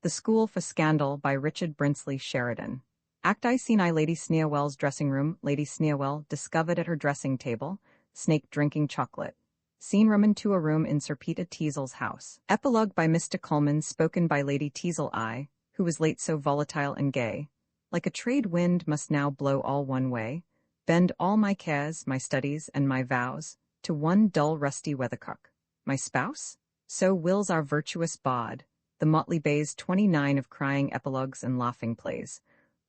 The School for Scandal by Richard Brinsley Sheridan. Act I Scene I Lady Sneerwell's dressing room. Lady Sneerwell discovered at her dressing table, Snake drinking chocolate. Scene room into a room in Sir Peter Teazle's house. Epilogue by Mr. Coleman, spoken by Lady Teazle. I, who was late so volatile and gay, like a trade wind must now blow all one way, bend all my cares, my studies, and my vows, to one dull rusty weathercock. My spouse? So wills our virtuous bard. The motley bays 29 of crying epilogues and laughing plays.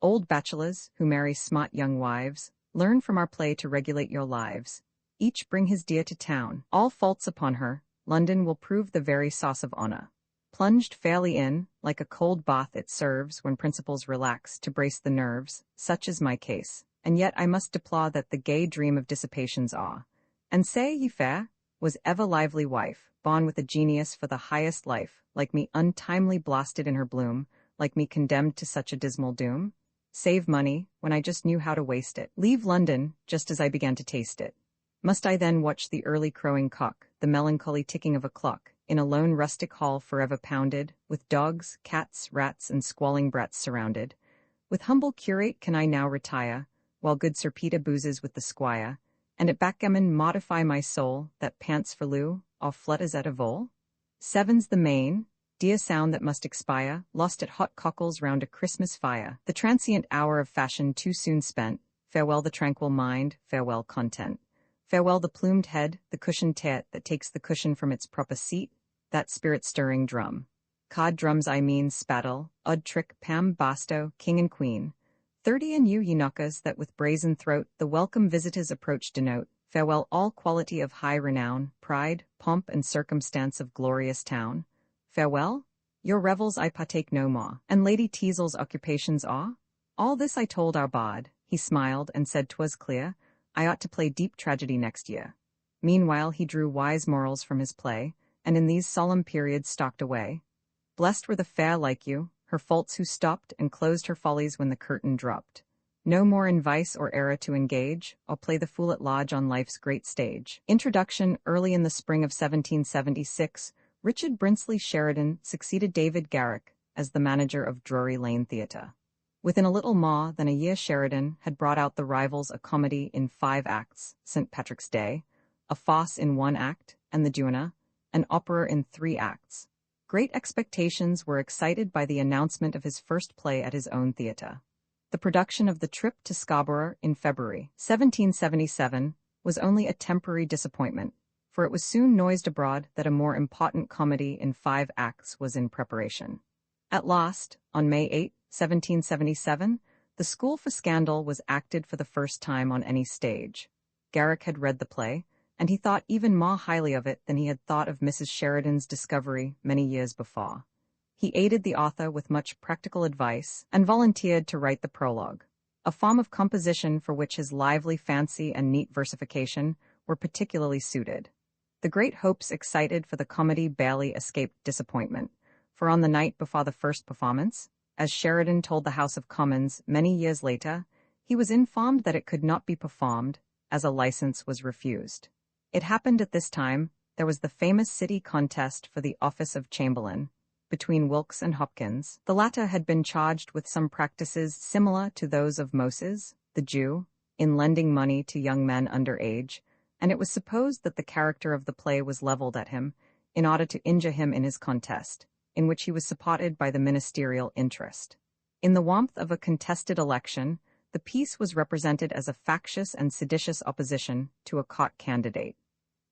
Old bachelors, who marry smart young wives, learn from our play to regulate your lives. Each bring his dear to town. All faults upon her, London will prove the very sauce of honor. Plunged fairly in, like a cold bath it serves when principles relax to brace the nerves, such is my case. And yet I must deplore that the gay dream of dissipation's awe. And say ye fair, was ever lively wife, born with a genius for the highest life, like me untimely blasted in her bloom, like me condemned to such a dismal doom? Save money, when I just knew how to waste it. Leave London, just as I began to taste it. Must I then watch the early crowing cock, the melancholy ticking of a clock, in a lone rustic hall forever pounded, with dogs, cats, rats, and squalling brats surrounded? With humble curate can I now retire, while good Sir Peter boozes with the squire, and at backgammon modify my soul, that pants for loo, or flutters at a vole? Seven's the main, dear sound that must expire, lost at hot cockles round a Christmas fire. The transient hour of fashion too soon spent, farewell the tranquil mind, farewell content. Farewell the plumed head, the cushioned tat that takes the cushion from its proper seat, that spirit-stirring drum. Cod drums I mean spattle, odd trick, pam, basto, king and queen. 30 and you, ye knockers, that with brazen throat the welcome visitors approach denote. Farewell all quality of high renown, pride, pomp, and circumstance of glorious town. Farewell? Your revels I partake no more, and Lady Teazle's occupations awe? All this I told our bard. He smiled and said 'twas clear I ought to play deep tragedy next year. Meanwhile he drew wise morals from his play, and in these solemn periods stalked away. Blessed were the fair like you, her faults who stopped and closed her follies when the curtain dropped. No more in vice or error to engage, or play the fool at large on life's great stage. Introduction. Early in the spring of 1776, Richard Brinsley Sheridan succeeded David Garrick as the manager of Drury Lane Theatre. Within a little more than a year, Sheridan had brought out The Rivals, a comedy in 5 acts, St. Patrick's Day, a farce in 1 act, and The Duenna, an opera in 3 acts. Great expectations were excited by the announcement of his first play at his own theatre. The production of The Trip to Scarborough in February 1777 was only a temporary disappointment, for it was soon noised abroad that a more important comedy in 5 acts was in preparation. At last, on May 8, 1777, The School for Scandal was acted for the first time on any stage. Garrick had read the play, and he thought even more highly of it than he had thought of Mrs. Sheridan's discovery many years before. He aided the author with much practical advice and volunteered to write the prologue, a form of composition for which his lively fancy and neat versification were particularly suited. The great hopes excited for the comedy barely escaped disappointment, for on the night before the first performance, as Sheridan told the House of Commons many years later, he was informed that it could not be performed, as a license was refused. It happened at this time there was the famous city contest for the office of Chamberlain, between Wilkes and Hopkins. The latter had been charged with some practices similar to those of Moses, the Jew, in lending money to young men under age, and it was supposed that the character of the play was leveled at him in order to injure him in his contest, in which he was supported by the ministerial interest. In the warmth of a contested election, the piece was represented as a factious and seditious opposition to a caught candidate.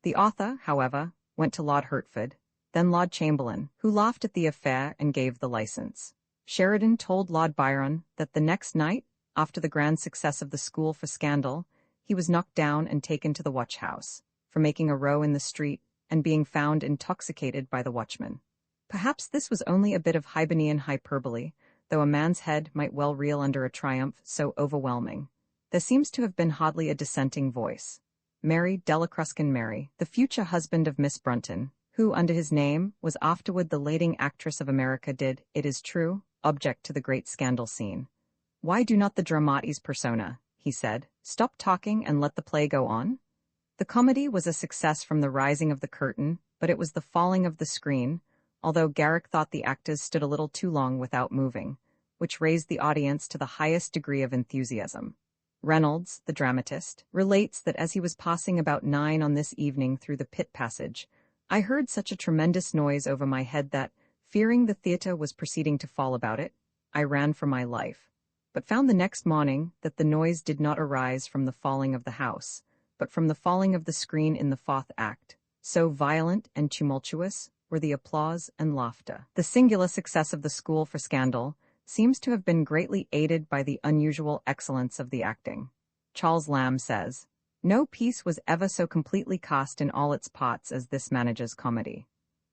The author, however, went to Lord Hertford, then Lord Chamberlain, who laughed at the affair and gave the license. Sheridan told Lord Byron that the next night, after the grand success of The School for Scandal, he was knocked down and taken to the watch-house, for making a row in the street and being found intoxicated by the watchman. Perhaps this was only a bit of Hibernian hyperbole, though a man's head might well reel under a triumph so overwhelming. There seems to have been hardly a dissenting voice. Mary Delacruscan Mary, the future husband of Miss Brunton, who, under his name, was afterward the leading actress of America, did, it is true, object to the great scandal scene. Why do not the dramatis persona, he said, stop talking and let the play go on? The comedy was a success from the rising of the curtain, but it was the falling of the screen, although Garrick thought the actors stood a little too long without moving, which raised the audience to the highest degree of enthusiasm. Reynolds, the dramatist, relates that as he was passing about 9 on this evening through the pit passage, I heard such a tremendous noise over my head that, fearing the theatre was proceeding to fall about it, I ran for my life, but found the next morning that the noise did not arise from the falling of the house, but from the falling of the screen in the fourth act. So violent and tumultuous were the applause and laughter. The singular success of the School for Scandal seems to have been greatly aided by the unusual excellence of the acting. Charles Lamb says, "No piece was ever so completely cast in all its parts as this manager's comedy.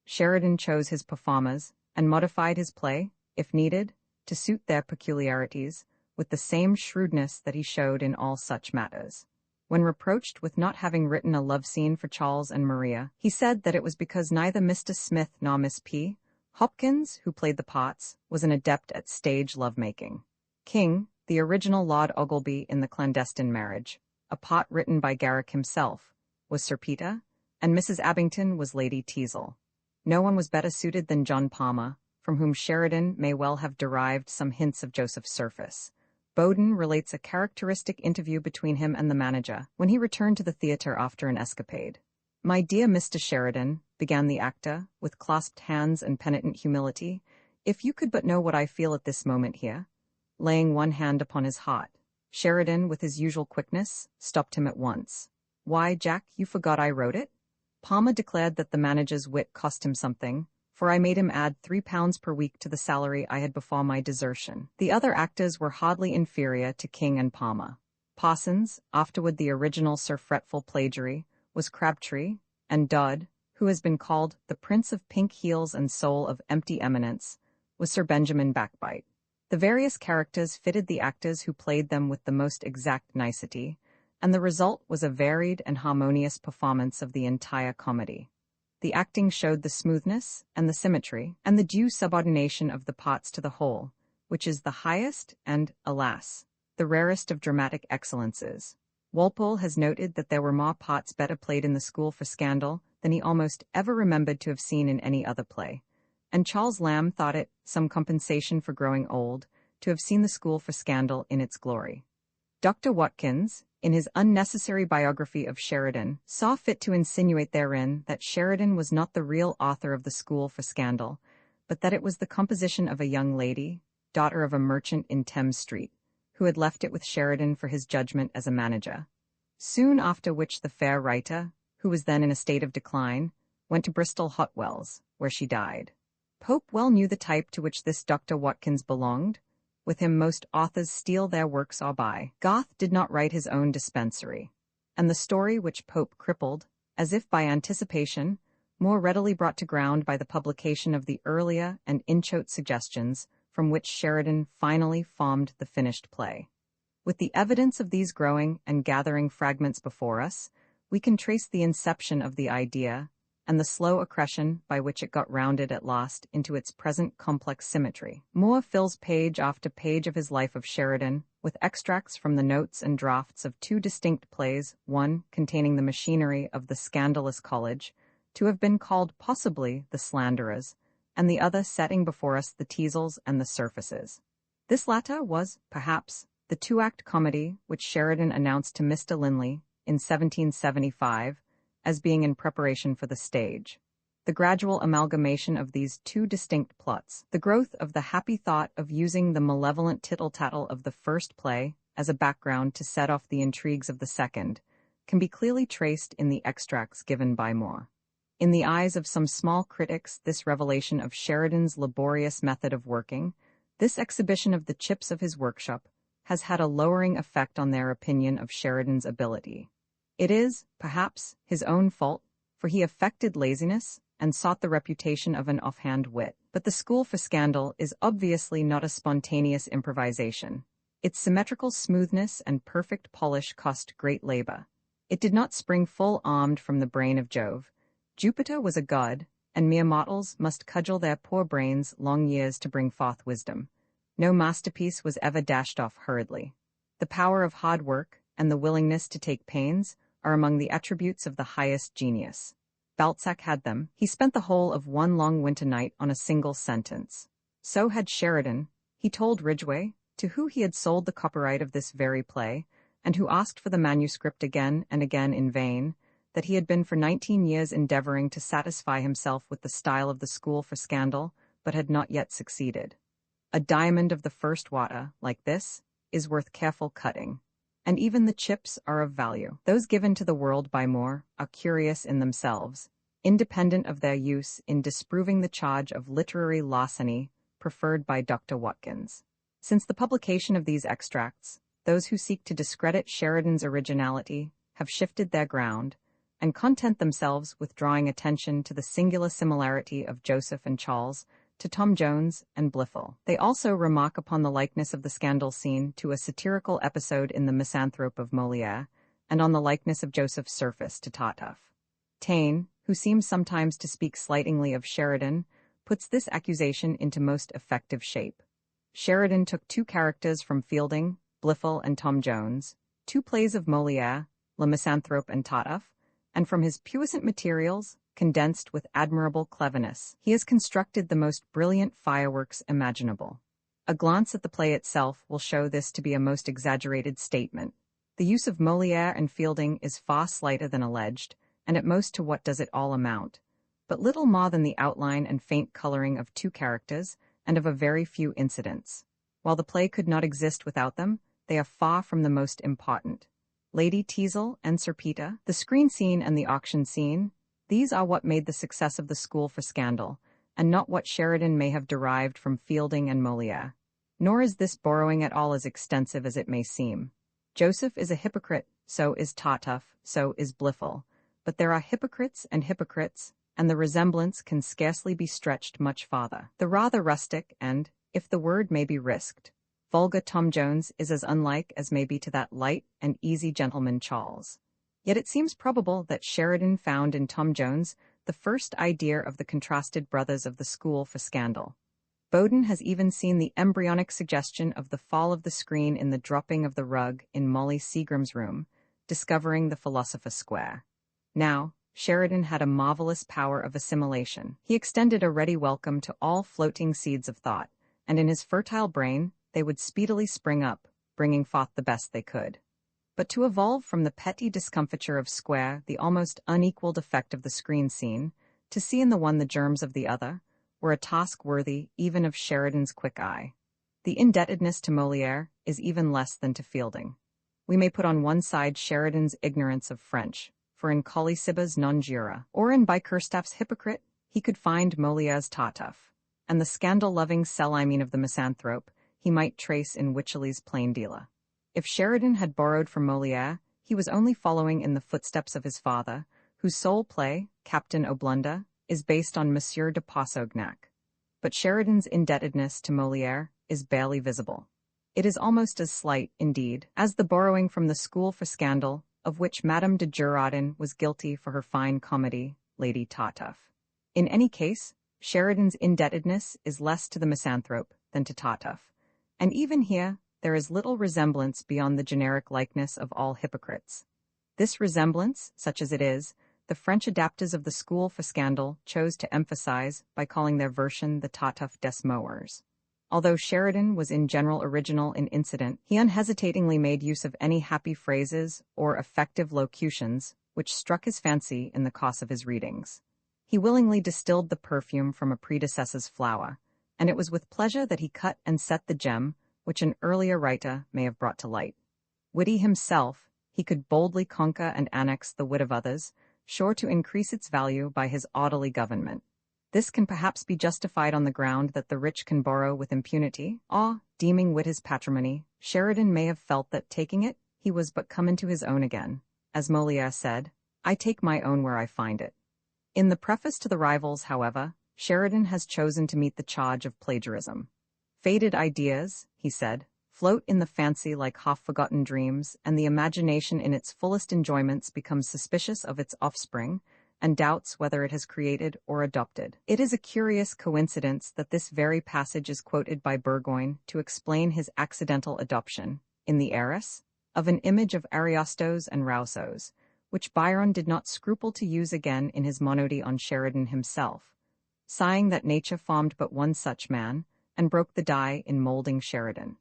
Sheridan chose his performers and modified his play, if needed, to suit their peculiarities, with the same shrewdness that he showed in all such matters. When reproached with not having written a love scene for Charles and Maria, he said that it was because neither Mr. Smith nor Miss P. Hopkins, who played the parts, was an adept at stage lovemaking. King, the original Lord Ogleby in The Clandestine Marriage, a part written by Garrick himself, was Sir Peter, and Mrs. Abington was Lady Teazle. No one was better suited than John Palmer, from whom Sheridan may well have derived some hints of Joseph's surface. Bowden relates a characteristic interview between him and the manager, when he returned to the theatre after an escapade. "My dear Mr. Sheridan," began the actor, with clasped hands and penitent humility, "if you could but know what I feel at this moment here," laying one hand upon his heart. Sheridan, with his usual quickness, stopped him at once. "Why, Jack, you forgot I wrote it?" Palmer declared that the manager's wit cost him something, for I made him add £3 per week to the salary I had before my desertion. The other actors were hardly inferior to King and Palmer. Parsons, afterward the original Sir Fretful Plagiary, was Crabtree, and Dodd, who has been called the Prince of Pink Heels and Soul of Empty Eminence, was Sir Benjamin Backbite. The various characters fitted the actors who played them with the most exact nicety, and the result was a varied and harmonious performance of the entire comedy. The acting showed the smoothness and the symmetry and the due subordination of the parts to the whole, which is the highest and, alas, the rarest of dramatic excellences. Walpole has noted that there were more parts better played in the School for Scandal than he almost ever remembered to have seen in any other play, and Charles Lamb thought it some compensation for growing old to have seen the School for Scandal in its glory. Dr. Watkins, in his unnecessary biography of Sheridan, saw fit to insinuate therein that Sheridan was not the real author of the School for Scandal, but that it was the composition of a young lady, daughter of a merchant in Thames Street, who had left it with Sheridan for his judgment as a manager. Soon after which the fair writer, who was then in a state of decline, went to Bristol Hotwells, where she died. Pope well knew the type to which this Dr. Watkins belonged. With him most authors steal their works or buy. Goethe did not write his own dispensary, and the story which Pope crippled, as if by anticipation, more readily brought to ground by the publication of the earlier and inchoate suggestions from which Sheridan finally formed the finished play. With the evidence of these growing and gathering fragments before us, we can trace the inception of the idea and the slow accretion by which it got rounded at last into its present complex symmetry. Moore fills page after page of his life of Sheridan with extracts from the notes and drafts of 2 distinct plays, one containing the machinery of the scandalous college, to have been called possibly The Slanderers, and the other setting before us the Teazles and the Surfaces. This latter was, perhaps, the 2-act comedy which Sheridan announced to Mr. Linley in 1775 as being in preparation for the stage. The gradual amalgamation of these 2 distinct plots, the growth of the happy thought of using the malevolent tittle-tattle of the first play as a background to set off the intrigues of the second, can be clearly traced in the extracts given by Moore. In the eyes of some small critics, this revelation of Sheridan's laborious method of working, this exhibition of the chips of his workshop, has had a lowering effect on their opinion of Sheridan's ability. It is, perhaps, his own fault, for he affected laziness and sought the reputation of an offhand wit. But the School for Scandal is obviously not a spontaneous improvisation. Its symmetrical smoothness and perfect polish cost great labor. It did not spring full-armed from the brain of Jove. Jupiter was a god, and mere mortals must cudgel their poor brains long years to bring forth wisdom. No masterpiece was ever dashed off hurriedly. The power of hard work and the willingness to take pains are among the attributes of the highest genius. Balzac had them. He spent the whole of one long winter night on a single sentence. So had Sheridan. He told Ridgway, to who he had sold the copyright of this very play, and who asked for the manuscript again and again in vain, that he had been for 19 years endeavoring to satisfy himself with the style of the school for scandal, but had not yet succeeded. A diamond of the first water, like this, is worth careful cutting. And even the chips are of value. Those given to the world by Moore are curious in themselves, independent of their use in disproving the charge of literary larceny preferred by Dr. Watkins. Since the publication of these extracts, those who seek to discredit Sheridan's originality have shifted their ground, and content themselves with drawing attention to the singular similarity of Joseph and Charles to Tom Jones and Blifil. They also remark upon the likeness of the scandal scene to a satirical episode in The Misanthrope of Molière, and on the likeness of Joseph's surface to Tartuffe. Taine, who seems sometimes to speak slightingly of Sheridan, puts this accusation into most effective shape. Sheridan took two characters from Fielding, Blifil and Tom Jones, two plays of Molière, Le Misanthrope and Tartuffe, and from his puissant materials, condensed with admirable cleverness, he has constructed the most brilliant fireworks imaginable. A glance at the play itself will show this to be a most exaggerated statement. The use of Molière and Fielding is far slighter than alleged, and at most to what does it all amount? But little more than the outline and faint coloring of two characters, and of a very few incidents. While the play could not exist without them, they are far from the most important. Lady Teazle and Sir Peter, the screen scene and the auction scene, these are what made the success of the school for scandal, and not what Sheridan may have derived from Fielding and Molière. Nor is this borrowing at all as extensive as it may seem. Joseph is a hypocrite, so is Tartuffe, so is Blifil. But there are hypocrites, and the resemblance can scarcely be stretched much farther. The rather rustic and, if the word may be risked, vulgar Tom Jones is as unlike as may be to that light and easy gentleman Charles. Yet it seems probable that Sheridan found in Tom Jones the first idea of the contrasted brothers of the school for scandal. Bowden has even seen the embryonic suggestion of the fall of the screen in the dropping of the rug in Molly Seagram's room, discovering the Philosopher Square. Now, Sheridan had a marvelous power of assimilation. He extended a ready welcome to all floating seeds of thought, and in his fertile brain, they would speedily spring up, bringing forth the best they could. But to evolve from the petty discomfiture of Square the almost unequaled effect of the screen scene, to see in the one the germs of the other, were a task worthy even of Sheridan's quick eye. The indebtedness to Molière is even less than to Fielding. We may put on one side Sheridan's ignorance of French, for in Colli-Cibba's Non Jura, or in Bickerstaff's Hypocrite, he could find Molière's Tartuffe, and the scandal-loving Celimene of the Misanthrope he might trace in Wycherley's Plain Dealer. If Sheridan had borrowed from Molière, he was only following in the footsteps of his father, whose sole play, Captain O'Blunder, is based on Monsieur de Poissognac. But Sheridan's indebtedness to Molière is barely visible. It is almost as slight, indeed, as the borrowing from the school for scandal, of which Madame de Girardin was guilty for her fine comedy, Lady Tartuffe. In any case, Sheridan's indebtedness is less to the misanthrope than to Tartuffe, and even here there is little resemblance beyond the generic likeness of all hypocrites. This resemblance, such as it is, the French adapters of the school for scandal chose to emphasize by calling their version the Tartuffe des Moeurs. Although Sheridan was in general original in incident, he unhesitatingly made use of any happy phrases or effective locutions which struck his fancy in the course of his readings. He willingly distilled the perfume from a predecessor's flower, and it was with pleasure that he cut and set the gem which an earlier writer may have brought to light. Witty himself, he could boldly conquer and annex the wit of others, sure to increase its value by his orderly government. This can perhaps be justified on the ground that the rich can borrow with impunity, or, deeming wit his patrimony, Sheridan may have felt that, taking it, he was but come into his own again. As Molière said, "I take my own where I find it." In the preface to the Rivals, however, Sheridan has chosen to meet the charge of plagiarism. "Faded ideas," he said, "float in the fancy like half-forgotten dreams, and the imagination in its fullest enjoyments becomes suspicious of its offspring, and doubts whether it has created or adopted." It is a curious coincidence that this very passage is quoted by Burgoyne to explain his accidental adoption, in The Heiress, of an image of Ariosto's and Rousseau's, which Byron did not scruple to use again in his monody on Sheridan himself, sighing that nature formed but one such man, and broke the die in moulding Sheridan.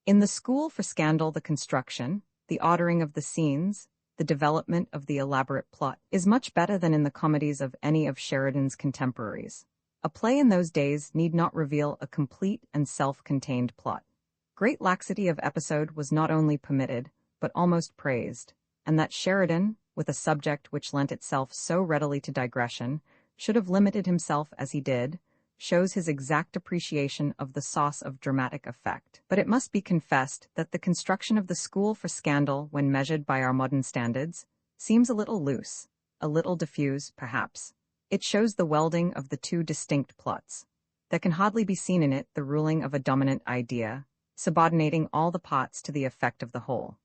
In the School for Scandal, the construction, the ordering of the scenes, the development of the elaborate plot is much better than in the comedies of any of Sheridan's contemporaries. A play in those days need not reveal a complete and self-contained plot. Great laxity of episode was not only permitted, but almost praised, and that Sheridan, with a subject which lent itself so readily to digression, should have limited himself as he did, shows his exact appreciation of the sauce of dramatic effect. But it must be confessed that the construction of the School for Scandal, when measured by our modern standards, seems a little loose, a little diffuse, perhaps. It shows the welding of the two distinct plots. There can hardly be seen in it the ruling of a dominant idea, subordinating all the parts to the effect of the whole.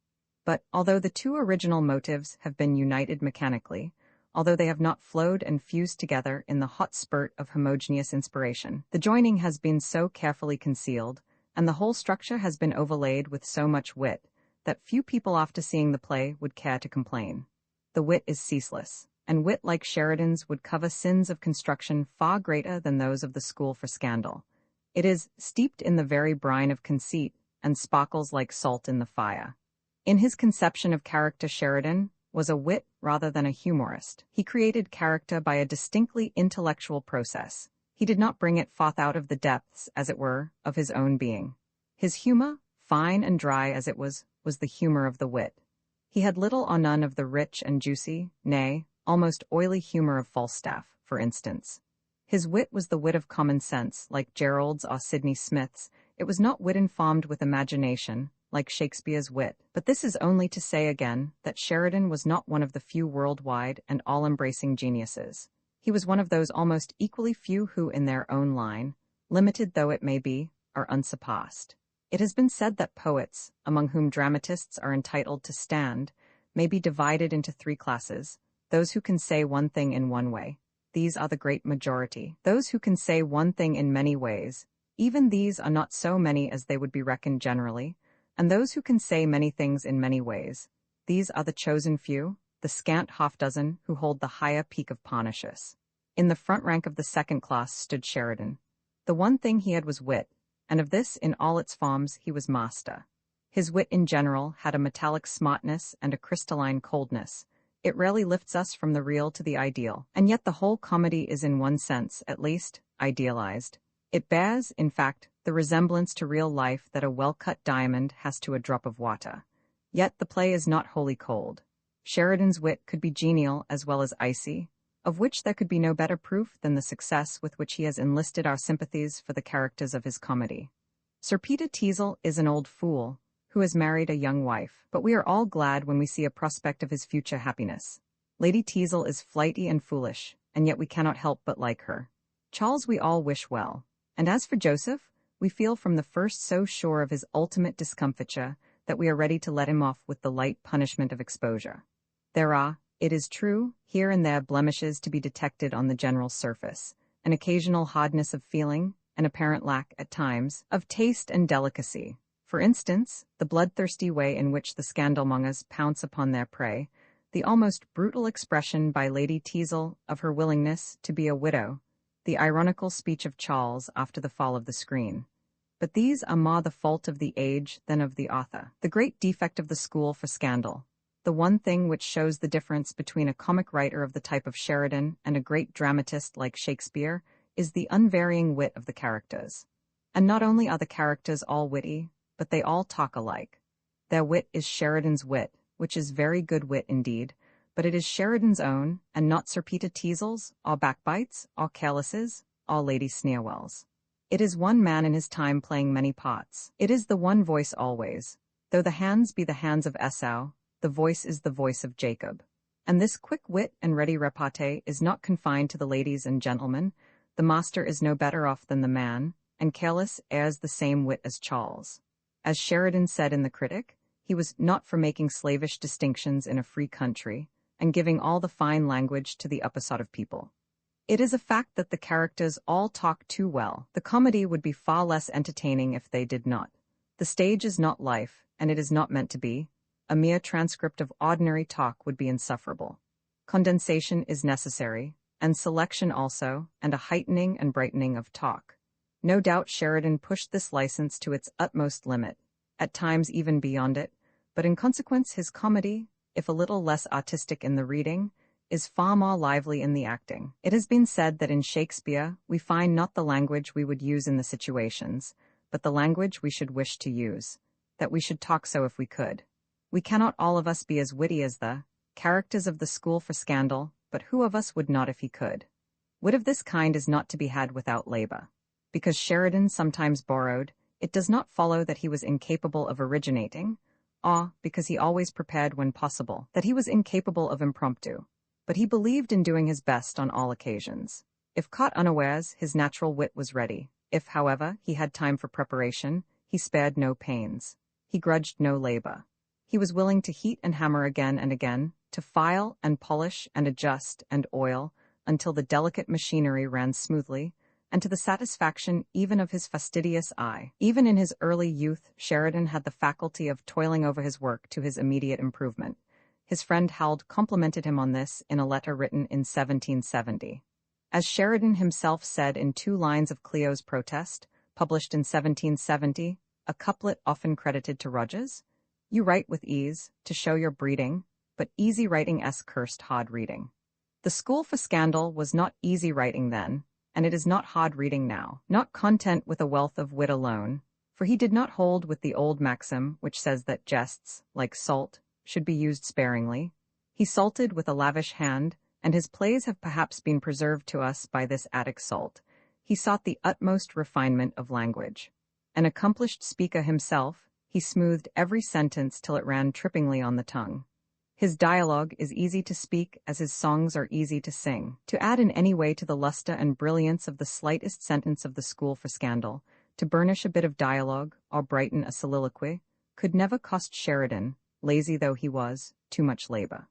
But, although the two original motives have been united mechanically, although they have not flowed and fused together in the hot spurt of homogeneous inspiration, the joining has been so carefully concealed, and the whole structure has been overlaid with so much wit, that few people after seeing the play would care to complain. The wit is ceaseless, and wit like Sheridan's would cover sins of construction far greater than those of the School for Scandal. It is steeped in the very brine of conceit, and sparkles like salt in the fire. In his conception of character, Sheridan was a wit rather than a humorist. He created character by a distinctly intellectual process. He did not bring it forth out of the depths, as it were, of his own being. His humor, fine and dry as it was the humor of the wit. He had little or none of the rich and juicy, nay, almost oily humor of Falstaff, for instance. His wit was the wit of common sense, like Gerald's or Sidney Smith's. It was not wit informed with imagination, like Shakespeare's wit. But this is only to say again that Sheridan was not one of the few worldwide and all-embracing geniuses. He was one of those almost equally few who, in their own line, limited though it may be, are unsurpassed. It has been said that poets, among whom dramatists are entitled to stand, may be divided into three classes: those who can say one thing in one way. These are the great majority. Those who can say one thing in many ways, even these are not so many as they would be reckoned generally. And those who can say many things in many ways, these are the chosen few, the scant half-dozen who hold the higher peak of Parnassus. In the front rank of the second class stood Sheridan. The one thing he had was wit, and of this in all its forms he was master. His wit in general had a metallic smartness and a crystalline coldness. It rarely lifts us from the real to the ideal, and yet the whole comedy is in one sense, at least, idealized. It bears, in fact, the resemblance to real life that a well-cut diamond has to a drop of water. Yet the play is not wholly cold. Sheridan's wit could be genial as well as icy, of which there could be no better proof than the success with which he has enlisted our sympathies for the characters of his comedy. Sir Peter Teazle is an old fool, who has married a young wife, but we are all glad when we see a prospect of his future happiness. Lady Teazle is flighty and foolish, and yet we cannot help but like her. Charles we all wish well, and as for Joseph, we feel from the first so sure of his ultimate discomfiture that we are ready to let him off with the light punishment of exposure. There are, it is true, here and there blemishes to be detected on the general surface, an occasional hardness of feeling, an apparent lack, at times, of taste and delicacy. For instance, the bloodthirsty way in which the scandalmongers pounce upon their prey, the almost brutal expression by Lady Teazle of her willingness to be a widow, the ironical speech of Charles after the fall of the screen. But these are more the fault of the age than of the author. The great defect of the School for Scandal, the one thing which shows the difference between a comic writer of the type of Sheridan and a great dramatist like Shakespeare, is the unvarying wit of the characters. And not only are the characters all witty, but they all talk alike. Their wit is Sheridan's wit, which is very good wit indeed, but it is Sheridan's own, and not Sir Peter Teazle's, or Backbite's, or Careless's, or Lady Sneerwell's. It is one man in his time playing many parts. It is the one voice always. Though the hands be the hands of Esau, the voice is the voice of Jacob. And this quick wit and ready repartee is not confined to the ladies and gentlemen. The master is no better off than the man, and Careless airs the same wit as Charles. As Sheridan said in The Critic, he was not for making slavish distinctions in a free country, and giving all the fine language to the upper sort of people. It is a fact that the characters all talk too well. The comedy would be far less entertaining if they did not. The stage is not life, and it is not meant to be. A mere transcript of ordinary talk would be insufferable. Condensation is necessary, and selection also, and a heightening and brightening of talk. No doubt Sheridan pushed this license to its utmost limit, at times even beyond it, but in consequence his comedy, if a little less artistic in the reading, is far more lively in the acting. It has been said that in Shakespeare we find not the language we would use in the situations, but the language we should wish to use, that we should talk so if we could. We cannot all of us be as witty as the characters of the school for scandal, but who of us would not if he could? Wit of this kind is not to be had without labor. Because Sheridan sometimes borrowed, it does not follow that he was incapable of originating, or, because he always prepared when possible, that he was incapable of impromptu. But he believed in doing his best on all occasions. If caught unawares, his natural wit was ready. If, however, he had time for preparation, he spared no pains. He grudged no labor. He was willing to heat and hammer again and again, to file and polish and adjust and oil, until the delicate machinery ran smoothly, and to the satisfaction even of his fastidious eye. Even in his early youth, Sheridan had the faculty of toiling over his work to his immediate improvement. His friend Hald complimented him on this in a letter written in 1770. As Sheridan himself said in 2 lines of Clio's protest, published in 1770, a couplet often credited to Rogers, "You write with ease, to show your breeding, but easy writing cursed hard reading." The school for scandal was not easy writing then, and it is not hard reading now. Not content with a wealth of wit alone, for he did not hold with the old maxim which says that jests, like salt, should be used sparingly. He salted with a lavish hand, and his plays have perhaps been preserved to us by this Attic salt. He sought the utmost refinement of language. An accomplished speaker himself, he smoothed every sentence till it ran trippingly on the tongue. His dialogue is easy to speak as his songs are easy to sing. To add in any way to the luster and brilliance of the slightest sentence of the school for scandal, to burnish a bit of dialogue or brighten a soliloquy, could never cost Sheridan, lazy though he was, too much labor.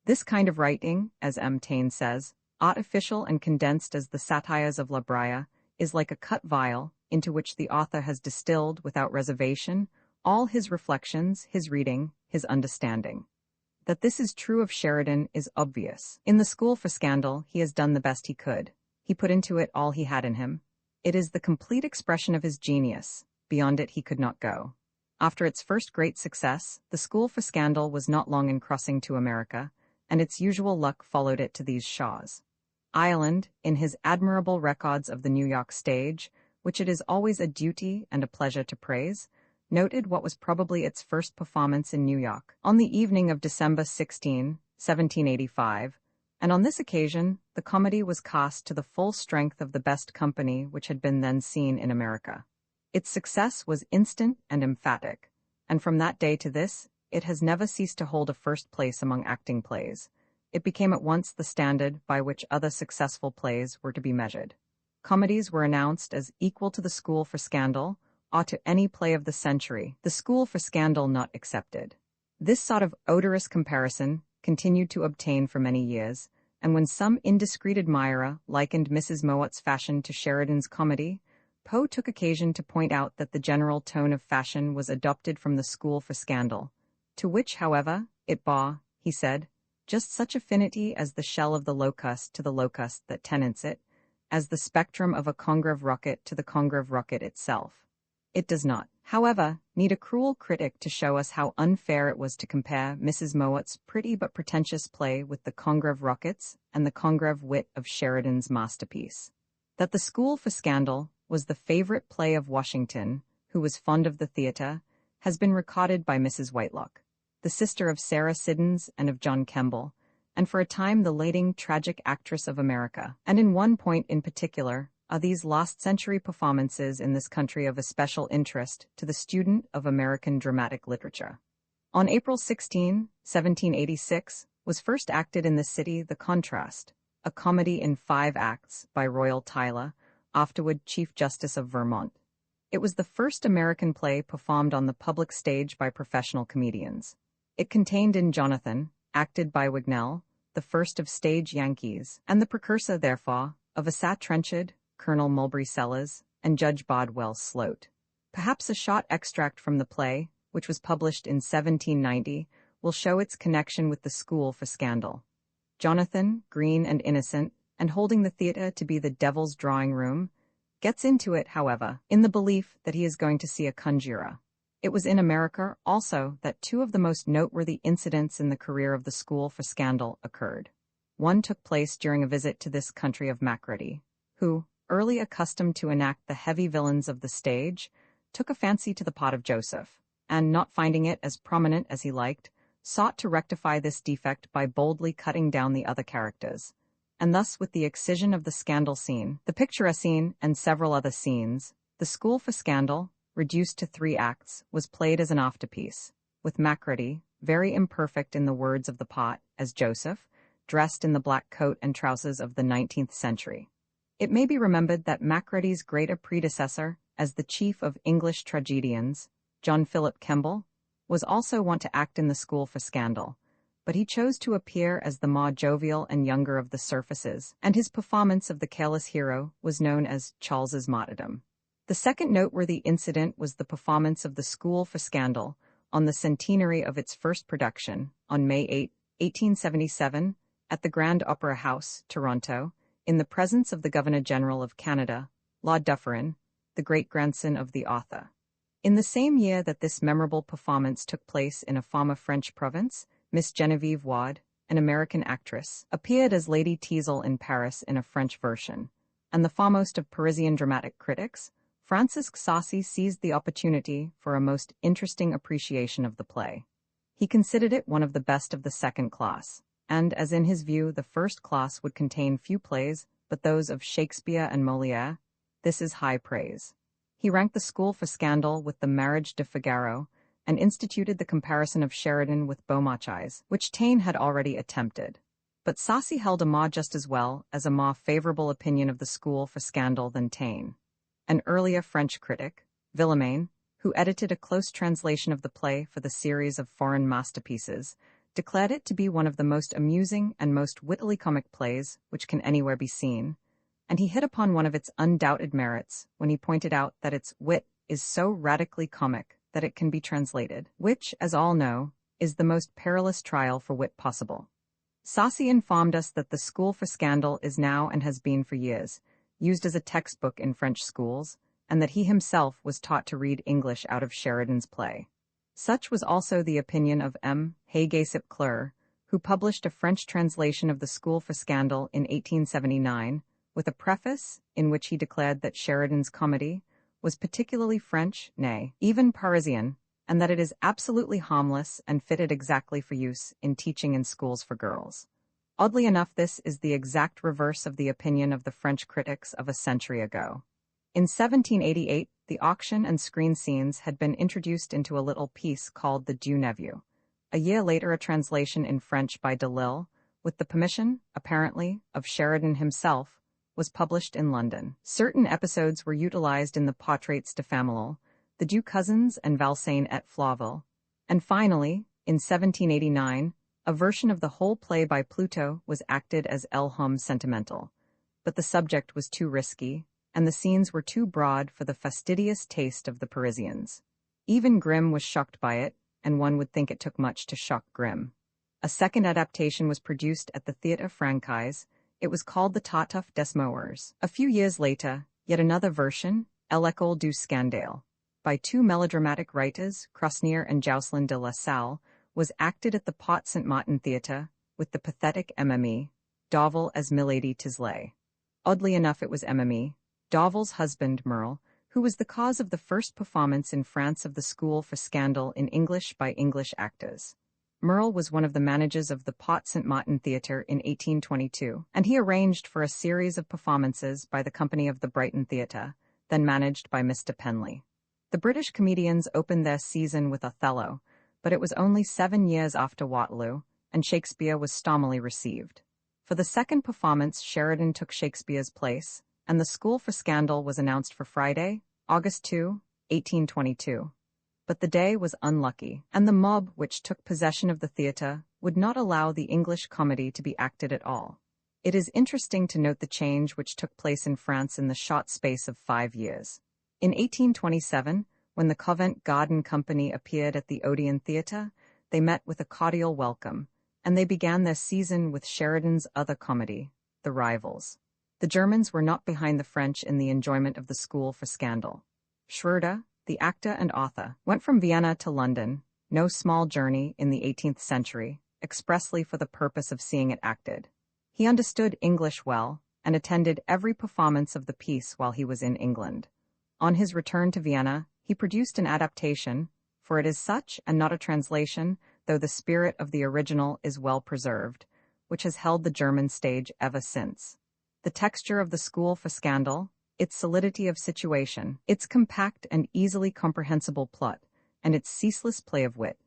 This kind of writing, as M. Taine says, artificial and condensed as the satires of La Brea, is like a cut vial, into which the author has distilled, without reservation, all his reflections, his reading, his understanding. That this is true of Sheridan is obvious. In the school for scandal, he has done the best he could. He put into it all he had in him. It is the complete expression of his genius. Beyond it he could not go. After its first great success, the school for scandal was not long in crossing to America, and its usual luck followed it to these shores. Ireland, in his admirable records of the New York stage, which it is always a duty and a pleasure to praise, noted what was probably its first performance in New York, on the evening of December 16, 1785, and on this occasion the comedy was cast to the full strength of the best company which had been then seen in America. Its success was instant and emphatic, and from that day to this it has never ceased to hold a first place among acting plays. It became at once the standard by which other successful plays were to be measured. Comedies were announced as equal to the school for scandal, or to any play of the century, the school for scandal not excepted. This sort of odorous comparison continued to obtain for many years, and when some indiscreet admirer likened Mrs. Mowat's fashion to Sheridan's comedy, Poe took occasion to point out that the general tone of fashion was adopted from the school for scandal, to which, however, it bore, he said, just such affinity as the shell of the locust to the locust that tenants it, as the spectrum of a Congreve rocket to the Congreve rocket itself. It does not, however, need a cruel critic to show us how unfair it was to compare Mrs. Mowat's pretty but pretentious play with the Congreve rockets and the Congreve wit of Sheridan's masterpiece. That the school for scandal was the favorite play of Washington, who was fond of the theater, has been recorded by Mrs. Whitelock, the sister of Sarah Siddons and of John Kemble, and for a time the leading tragic actress of America. And in one point in particular, are these last-century performances in this country of especial interest to the student of American dramatic literature. On April 16, 1786, was first acted in the city The Contrast, a comedy in 5 acts by Royal Tyler, afterward Chief Justice of Vermont. It was the first American play performed on the public stage by professional comedians. It contained in Jonathan, acted by Wignell, the first of stage Yankees, and the precursor, therefore, of Asat Trenchard, Colonel Mulberry Sellers, and Judge Bodwell Sloat. Perhaps a short extract from the play, which was published in 1790, will show its connection with the school for scandal. Jonathan, green and innocent, and holding the theatre to be the devil's drawing room, gets into it, however, in the belief that he is going to see a conjurer. It was in America, also, that two of the most noteworthy incidents in the career of the school for scandal occurred. One took place during a visit to this country of Macready, who, early accustomed to enact the heavy villains of the stage, took a fancy to the pot of Joseph, and, not finding it as prominent as he liked, sought to rectify this defect by boldly cutting down the other characters. And thus, with the excision of the scandal scene, the picturesque scene, and several other scenes, the school for scandal, reduced to 3 acts, was played as an afterpiece, with Macready, very imperfect in the words of the pot, as Joseph, dressed in the black coat and trousers of the 19th century. It may be remembered that Macready's greater predecessor, as the chief of English tragedians, John Philip Kemble, was also wont to act in the school for scandal, but he chose to appear as the more jovial and younger of the surfaces, and his performance of the careless hero was known as Charles's martyrdom. The second noteworthy incident was the performance of the School for Scandal on the centenary of its first production, on May 8, 1877, at the Grand Opera House, Toronto, in the presence of the Governor-General of Canada, Lord Dufferin, the great-grandson of the author. In the same year that this memorable performance took place in a former French province, Miss Genevieve Ward, an American actress, appeared as Lady Teazle in Paris in a French version, and the foremost of Parisian dramatic critics, Francis Saucy, seized the opportunity for a most interesting appreciation of the play. He considered it one of the best of the second class, and as in his view the first class would contain few plays but those of Shakespeare and Molière, this is high praise. He ranked the School for Scandal with the Marriage de Figaro, and instituted the comparison of Sheridan with Beaumarchais, which Taine had already attempted. But Saucy held a more just as well as a more favorable opinion of the School for Scandal than Taine. An earlier French critic, Villemain, who edited a close translation of the play for the series of foreign masterpieces, declared it to be one of the most amusing and most wittily comic plays which can anywhere be seen, and he hit upon one of its undoubted merits when he pointed out that its wit is so radically comic that it can be translated, which, as all know, is the most perilous trial for wit possible. Saucy informed us that the School for Scandal is now, and has been for years, used as a textbook in French schools, and that he himself was taught to read English out of Sheridan's play. Such was also the opinion of M. Hay-Gaisip Cleur, who published a French translation of the School for Scandal in 1879, with a preface in which he declared that Sheridan's comedy was particularly French, nay, even Parisian, and that it is absolutely harmless and fitted exactly for use in teaching in schools for girls. Oddly enough, this is the exact reverse of the opinion of the French critics of a century ago. In 1788, the auction and screen scenes had been introduced into a little piece called The Dieu Neveu. A year later, a translation in French by Delille, with the permission, apparently, of Sheridan himself, was published in London. Certain episodes were utilized in the Portraits de Famille, The Deux Cousins and Valsaine et Flauville, and finally, in 1789, a version of the whole play by Pluto was acted as El Homme Sentimental, but the subject was too risky, and the scenes were too broad for the fastidious taste of the Parisians. Even Grimm was shocked by it, and one would think it took much to shock Grimm. A second adaptation was produced at the Théâtre Français. It was called The Tartuffe des Moeurs. A few years later, yet another version, L'École du Scandale, by two melodramatic writers, Crosnier and Jocelyn de la Salle, was acted at the Pot St. Martin Theatre, with the pathetic Mme. Dauvel as Milady Tisley. Oddly enough, it was Mme. Dauvel's husband, Merle, who was the cause of the first performance in France of the School for Scandal in English by English actors. Merle was one of the managers of the Pot St. Martin Theatre in 1822, and he arranged for a series of performances by the company of the Brighton Theatre, then managed by Mr. Penley. The British comedians opened their season with Othello, but it was only 7 years after Waterloo, and Shakespeare was stormily received. For the second performance, Sheridan took Shakespeare's place, and the School for Scandal was announced for Friday, August 2, 1822. But the day was unlucky, and the mob which took possession of the theatre would not allow the English comedy to be acted at all. It is interesting to note the change which took place in France in the short space of 5 years. In 1827, When the Covent Garden Company appeared at the Odeon Theatre, they met with a cordial welcome, and they began their season with Sheridan's other comedy, The Rivals. The Germans were not behind the French in the enjoyment of the school for scandal. Sheridan, the actor and author, went from Vienna to London, no small journey in the 18th century, expressly for the purpose of seeing it acted. He understood English well, and attended every performance of the piece while he was in England. On his return to Vienna, he produced an adaptation, for it is such and not a translation, though the spirit of the original is well preserved, which has held the German stage ever since. The texture of the school for scandal, its solidity of situation, its compact and easily comprehensible plot, and its ceaseless play of wit.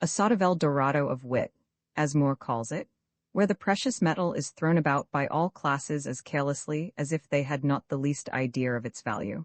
A sort of El Dorado of wit, as Moore calls it, where the precious metal is thrown about by all classes as carelessly as if they had not the least idea of its value.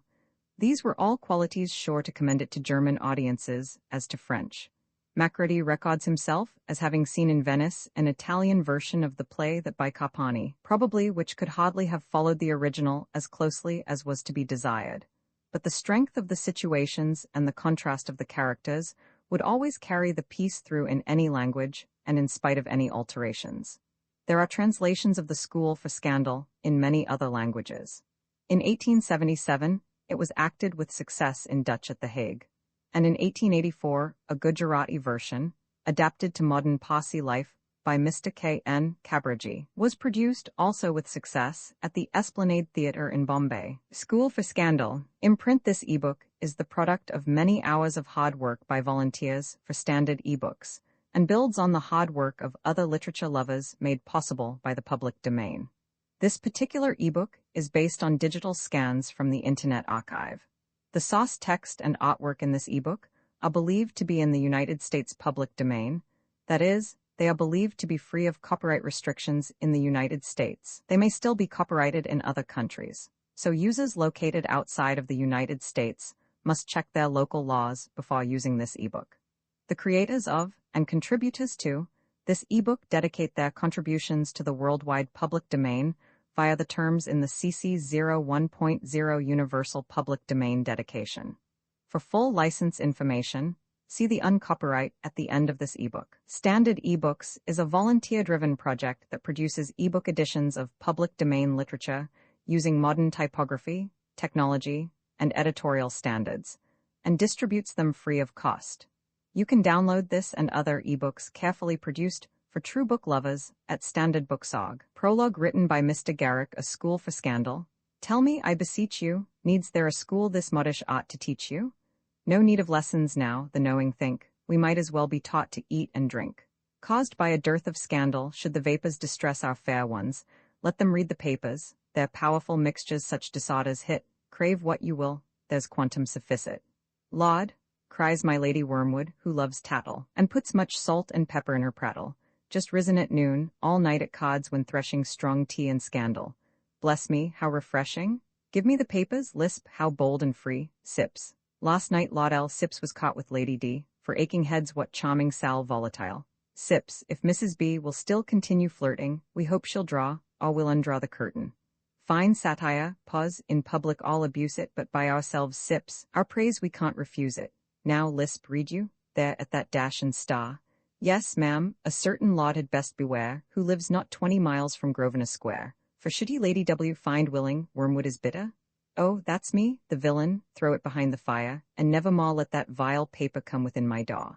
These were all qualities sure to commend it to German audiences as to French. Macready records himself as having seen in Venice an Italian version of the play that by Carpani, probably which could hardly have followed the original as closely as was to be desired. But the strength of the situations and the contrast of the characters would always carry the piece through in any language and in spite of any alterations. There are translations of the school for scandal in many other languages. In 1877, it was acted with success in Dutch at The Hague, and in 1884, a Gujarati version, adapted to modern Parsi life by Mr. K. N. Kabriji, was produced also with success at the Esplanade Theatre in Bombay. School for Scandal, in print this ebook, is the product of many hours of hard work by volunteers for standard ebooks, and builds on the hard work of other literature lovers made possible by the public domain. This particular ebook is based on digital scans from the Internet Archive. The source text and artwork in this ebook are believed to be in the United States public domain. That is, they are believed to be free of copyright restrictions in the United States. They may still be copyrighted in other countries, so users located outside of the United States must check their local laws before using this ebook. The creators of, and contributors to, this ebook dedicate their contributions to the worldwide public domain via the terms in the CC 01.0 Universal Public Domain Dedication. For full license information, see the uncopyright at the end of this ebook. Standard eBooks is a volunteer-driven project that produces ebook editions of public domain literature using modern typography, technology, and editorial standards, and distributes them free of cost. You can download this and other ebooks carefully produced for true book lovers at Standard Books.org. Prologue written by Mr. Garrick, A School for Scandal. Tell me, I beseech you, needs there a school this modish ought to teach you? No need of lessons now, the knowing think, we might as well be taught to eat and drink. Caused by a dearth of scandal, should the vapors distress our fair ones, let them read the papers, their powerful mixtures such disorders hit, crave what you will, there's quantum sufficit. Laud, cries my Lady Wormwood, who loves tattle, and puts much salt and pepper in her prattle. Just risen at noon, all night at cards when threshing strong tea and scandal. Bless me, how refreshing! Give me the papers, lisp, how bold and free, sips. Last night Laudel Sips was caught with Lady D, for aching heads what charming sal volatile. Sips, if Mrs. B will still continue flirting, we hope she'll draw, or we'll undraw the curtain. Fine satire, pause, in public all abuse it, but by ourselves Sips, our praise we can't refuse it. Now lisp read you, there at that dash and star. Yes, ma'am, a certain Laud had best beware, who lives not 20 miles from Grosvenor Square. For should he Lady W find willing, Wormwood is bitter? Oh, that's me, the villain, throw it behind the fire, and nevermore let that vile paper come within my daw.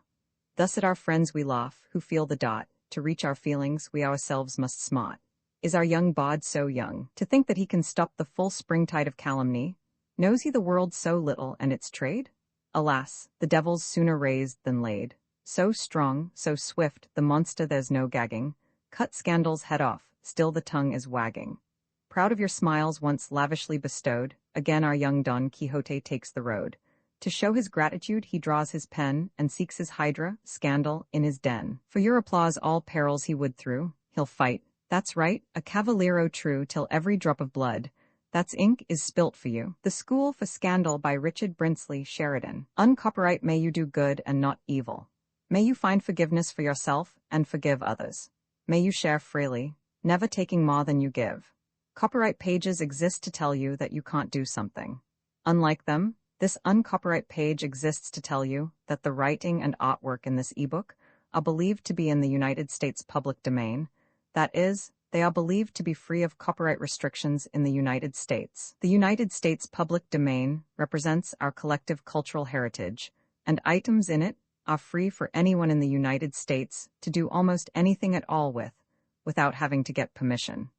Thus at our friends we laugh, who feel the dot, to reach our feelings we ourselves must smart. Is our young bawd so young, to think that he can stop the full springtide of calumny? Knows he the world so little and its trade? Alas, the devil's sooner raised than laid. So strong, so swift, the monster there's no gagging. Cut scandal's head off, still the tongue is wagging. Proud of your smiles once lavishly bestowed, again our young Don Quixote takes the road. To show his gratitude he draws his pen, and seeks his hydra, scandal, in his den. For your applause all perils he would through, he'll fight. That's right, a cavaliero true till every drop of blood. That's ink is spilt for you. The School for Scandal by Richard Brinsley Sheridan. Uncopyright may you do good and not evil. May you find forgiveness for yourself and forgive others. May you share freely, never taking more than you give. Copyright pages exist to tell you that you can't do something. Unlike them, This uncopyright page exists to tell you that the writing and artwork in this ebook are believed to be in the United States public domain. That is, they are believed to be free of copyright restrictions in the United States. The United States public domain represents our collective cultural heritage, and items in it are free for anyone in the United States to do almost anything at all with, without having to get permission.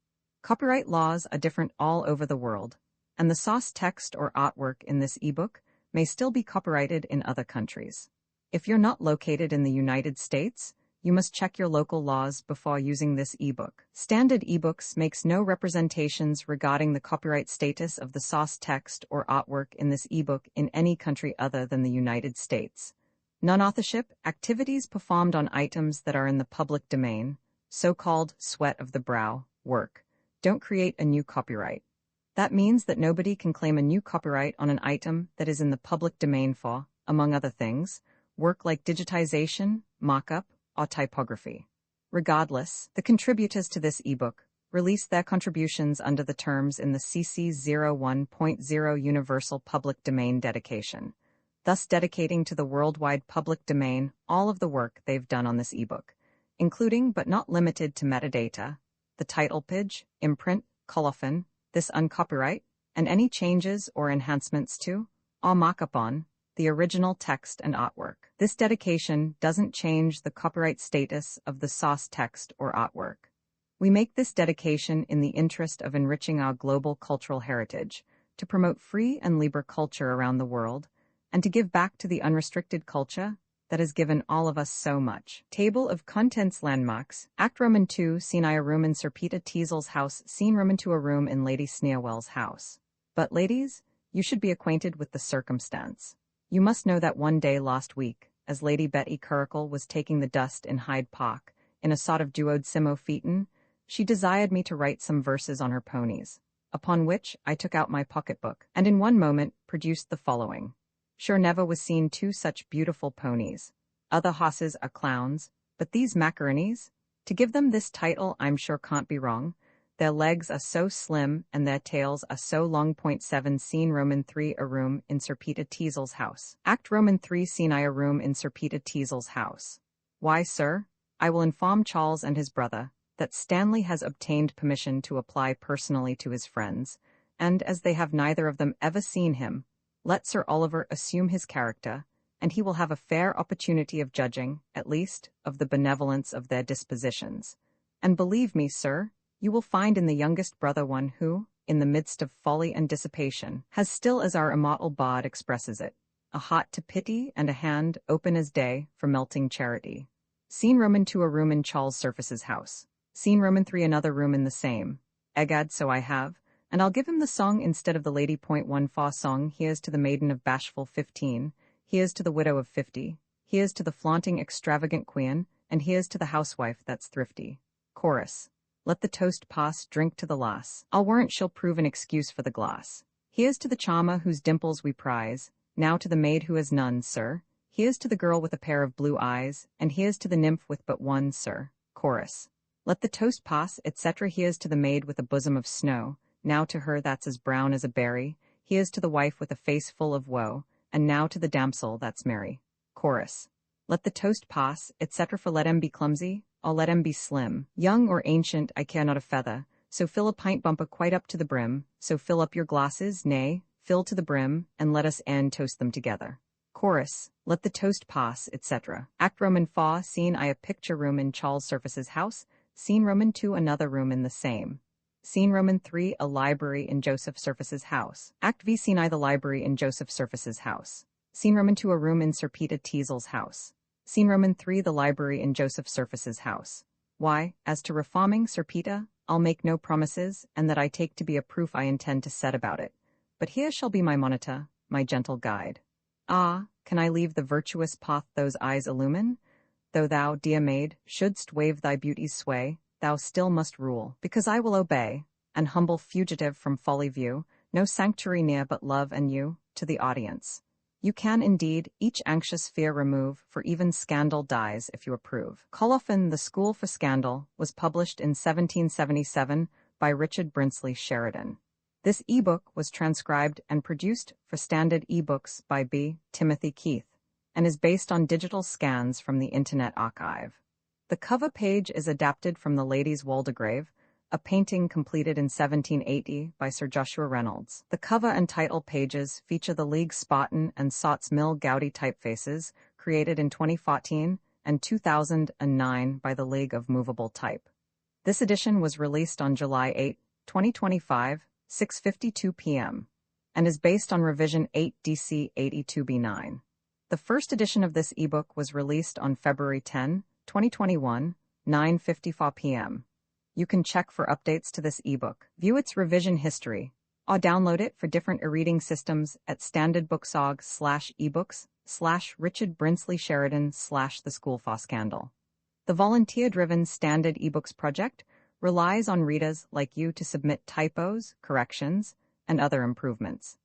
Copyright laws are different all over the world, and the source text or artwork in this ebook may still be copyrighted in other countries. If you're not located in the United States, you must check your local laws before using this ebook. Standard ebooks makes no representations regarding the copyright status of the source text or artwork in this ebook in any country other than the United States. Non-authorship activities performed on items that are in the public domain, so-called sweat of the brow, work, don't create a new copyright. That means that nobody can claim a new copyright on an item that is in the public domain for, among other things, work like digitization, mock-up, or typography. Regardless, the contributors to this ebook release their contributions under the terms in the CC 01.0 Universal Public Domain dedication, thus dedicating to the worldwide public domain all of the work they've done on this ebook, including but not limited to metadata, the title page, imprint, colophon, this uncopyright, and any changes or enhancements to, or mock-up on, the original text and artwork. This dedication doesn't change the copyright status of the source text or artwork. We make this dedication in the interest of enriching our global cultural heritage, to promote free and libre culture around the world, and to give back to the unrestricted culture that has given all of us so much. Table of Contents Landmarks. Act Roman 2, Scene I, a room in Sir Peter Teasel's house. Scene Roman 2, a room in Lady Sneerwell's house. But ladies, you should be acquainted with the circumstance. You must know that one day last week, as Lady Betty Curricle was taking the dust in Hyde Park, in a sort of duodecimo phaeton, she desired me to write some verses on her ponies, upon which I took out my pocketbook, and in one moment produced the following. Sure never was seen two such beautiful ponies. Other hosses are clowns, but these macaronis, to give them this title I'm sure can't be wrong. Their legs are so slim and their tails are so long. 7 Scene Roman 3, a room in Sir Peter Teasel's house. Act Roman 3, Scene I, a room in Sir Peter Teasel's house. Why, sir, I will inform Charles and his brother that Stanley has obtained permission to apply personally to his friends, and as they have neither of them ever seen him, let Sir Oliver assume his character, and he will have a fair opportunity of judging, at least, of the benevolence of their dispositions. And believe me, sir, you will find in the youngest brother one who, in the midst of folly and dissipation, has still, as our immortal bard expresses it, a heart to pity and a hand open as day for melting charity. Scene Roman 2, a room in Charles Surface's house. Scene Roman 3, another room in the same. Egad, so I have, and I'll give him the song instead of the Lady. 1 Fa song. Here's to the maiden of bashful 15, here's to the widow of 50, here's to the flaunting extravagant quean, and here's to the housewife that's thrifty. Chorus. Let the toast pass, drink to the lass. I'll warrant she'll prove an excuse for the glass. Here's to the charmer whose dimples we prize, now to the maid who has none, sir. Here's to the girl with a pair of blue eyes, and here's to the nymph with but one, sir. Chorus. Let the toast pass, etc. Here's to the maid with a bosom of snow, now to her that's as brown as a berry. Here's to the wife with a face full of woe, and now to the damsel that's merry. Chorus. Let the toast pass, etc. For let 'em be clumsy, or let 'em be slim, young or ancient, I care not a feather, so fill a pint bumper quite up to the brim, so fill up your glasses, nay, fill to the brim, and let us and toast them together. Chorus. Let the toast pass, etc. Act Roman 4, Scene I, a picture room in Charles Surface's house. Scene Roman 2, another room in the same. Scene Roman 3, a library in Joseph Surface's house. Act V, Scene I, the library in Joseph Surface's house. Scene Roman 2, a room in Sir Peter Teasel's house. Scene Roman 3, the library in Joseph Surface's house. Why, as to reforming Sir Peter, I'll make no promises, and that I take to be a proof I intend to set about it. But here shall be my monitor, my gentle guide. Ah, can I leave the virtuous path those eyes illumine? Though thou, dear maid, shouldst wave thy beauty's sway, thou still must rule, because I will obey, an humble fugitive from folly view, no sanctuary near but love and you, to the audience. You can indeed each anxious fear remove, for even scandal dies if you approve. Colophon, the School for Scandal, was published in 1777 by Richard Brinsley Sheridan. This ebook was transcribed and produced for Standard eBooks by B. Timothy Keith, and is based on digital scans from the Internet Archive. The cover page is adapted from The Lady's Waldegrave, a painting completed in 1780 by Sir Joshua Reynolds. The cover and title pages feature the League Spartan and Sots Mill Gaudy typefaces, created in 2014 and 2009 by the League of Movable Type. This edition was released on July 8, 2025, 6:52 p.m., and is based on revision 8 DC 82B9. The first edition of this ebook was released on February 10, 2021, 9:54 p.m. You can check for updates to this ebook, view its revision history, or download it for different e-reading systems at standardbooksorg/ebooks/Richard Brinsley Sheridan/The School for Scandal. The volunteer-driven Standard eBooks project relies on readers like you to submit typos, corrections, and other improvements.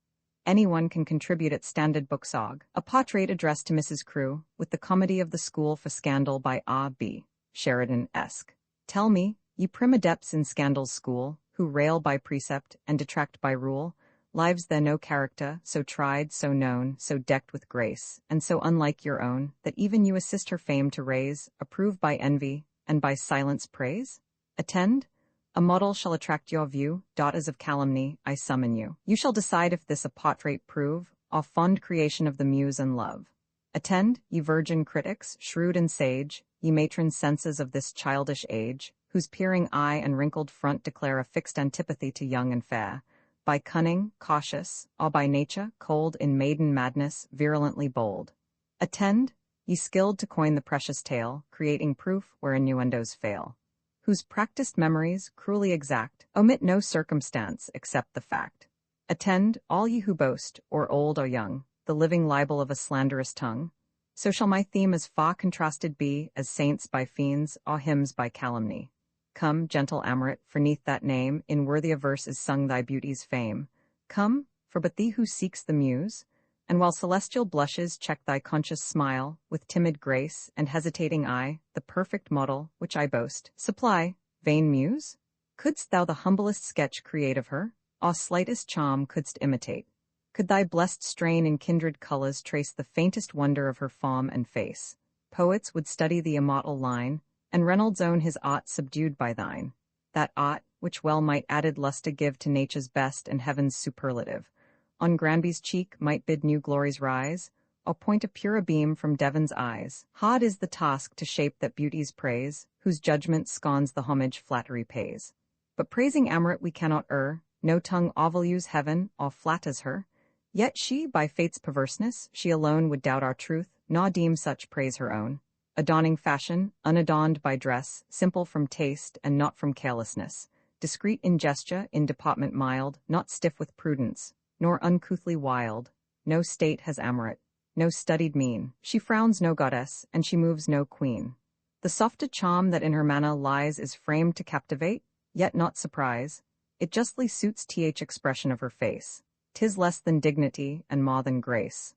Anyone can contribute at Standard Booksorg, a portrait addressed to Mrs. Crewe, with the comedy of the School for Scandal by R.B. Sheridan-esque. Tell me, ye prim adepts in Scandal's school, who rail by precept and detract by rule, lives there no character, so tried, so known, so decked with grace, and so unlike your own, that even you assist her fame to raise, approve by envy, and by silence praise? Attend. A model shall attract your view, daughters of calumny, I summon you. You shall decide if this a portrait prove, or fond creation of the muse and love. Attend, ye virgin critics, shrewd and sage, ye matron senses of this childish age, whose peering eye and wrinkled front declare a fixed antipathy to young and fair, by cunning, cautious, or by nature, cold in maiden madness, virulently bold. Attend, ye skilled to coin the precious tale, creating proof where innuendos fail, whose practiced memories, cruelly exact, omit no circumstance except the fact. Attend, all ye who boast, or old or young, the living libel of a slanderous tongue. So shall my theme as far contrasted be as saints by fiends, or hymns by calumny. Come, gentle Amoret, for 'neath that name, in worthier verse is sung thy beauty's fame. Come, for but thee who seeks the muse, and while celestial blushes check thy conscious smile, with timid grace and hesitating eye, the perfect model, which I boast, supply, vain muse? Couldst thou the humblest sketch create of her, or slightest charm couldst imitate? Could thy blessed strain in kindred colors trace the faintest wonder of her form and face? Poets would study the immortal line, and Reynolds own his art subdued by thine, that art which well might added lustre give to nature's best and heaven's superlative. On Granby's cheek might bid new glories rise, or point a purer beam from Devon's eyes. Hard is the task to shape that beauty's praise, whose judgment scorns the homage flattery pays. But praising Amoret we cannot err, no tongue overvalues heaven or flatters her. Yet she, by fate's perverseness, she alone would doubt our truth, nor deem such praise her own. Adorning fashion, unadorned by dress, simple from taste and not from carelessness, discreet in gesture, in deportment mild, not stiff with prudence, nor uncouthly wild. No state has Amoret, no studied mien, she frowns no goddess, and she moves no queen. The softer charm that in her manner lies is framed to captivate, yet not surprise. It justly suits th expression of her face. 'Tis less than dignity and more than grace.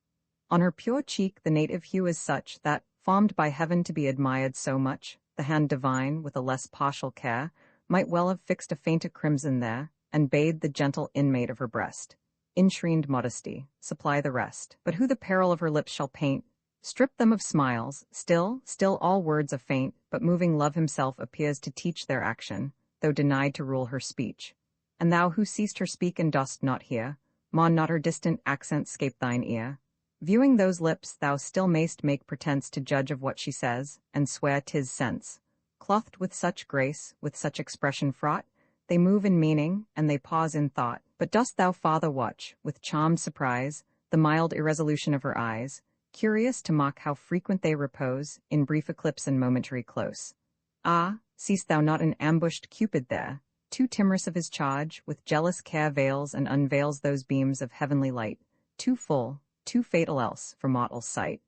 On her pure cheek the native hue is such that, formed by heaven to be admired so much, the hand divine, with a less partial care, might well have fixed a fainter crimson there, and bade the gentle inmate of her breast, enshrined modesty, supply the rest. But who the peril of her lips shall paint, strip them of smiles, still all words are faint, but moving love himself appears to teach their action, though denied to rule her speech. And thou who seest her speak and dost not hear, maun not her distant accents scape thine ear. Viewing those lips, thou still mayst make pretence to judge of what she says, and swear 'tis sense. Clothed with such grace, with such expression fraught, they move in meaning, and they pause in thought. But dost thou farther watch, with charmed surprise, the mild irresolution of her eyes, curious to mark how frequent they repose, in brief eclipse and momentary close? Ah, seest thou not an ambushed Cupid there, too timorous of his charge, with jealous care veils and unveils those beams of heavenly light, too full, too fatal else for mortal's sight?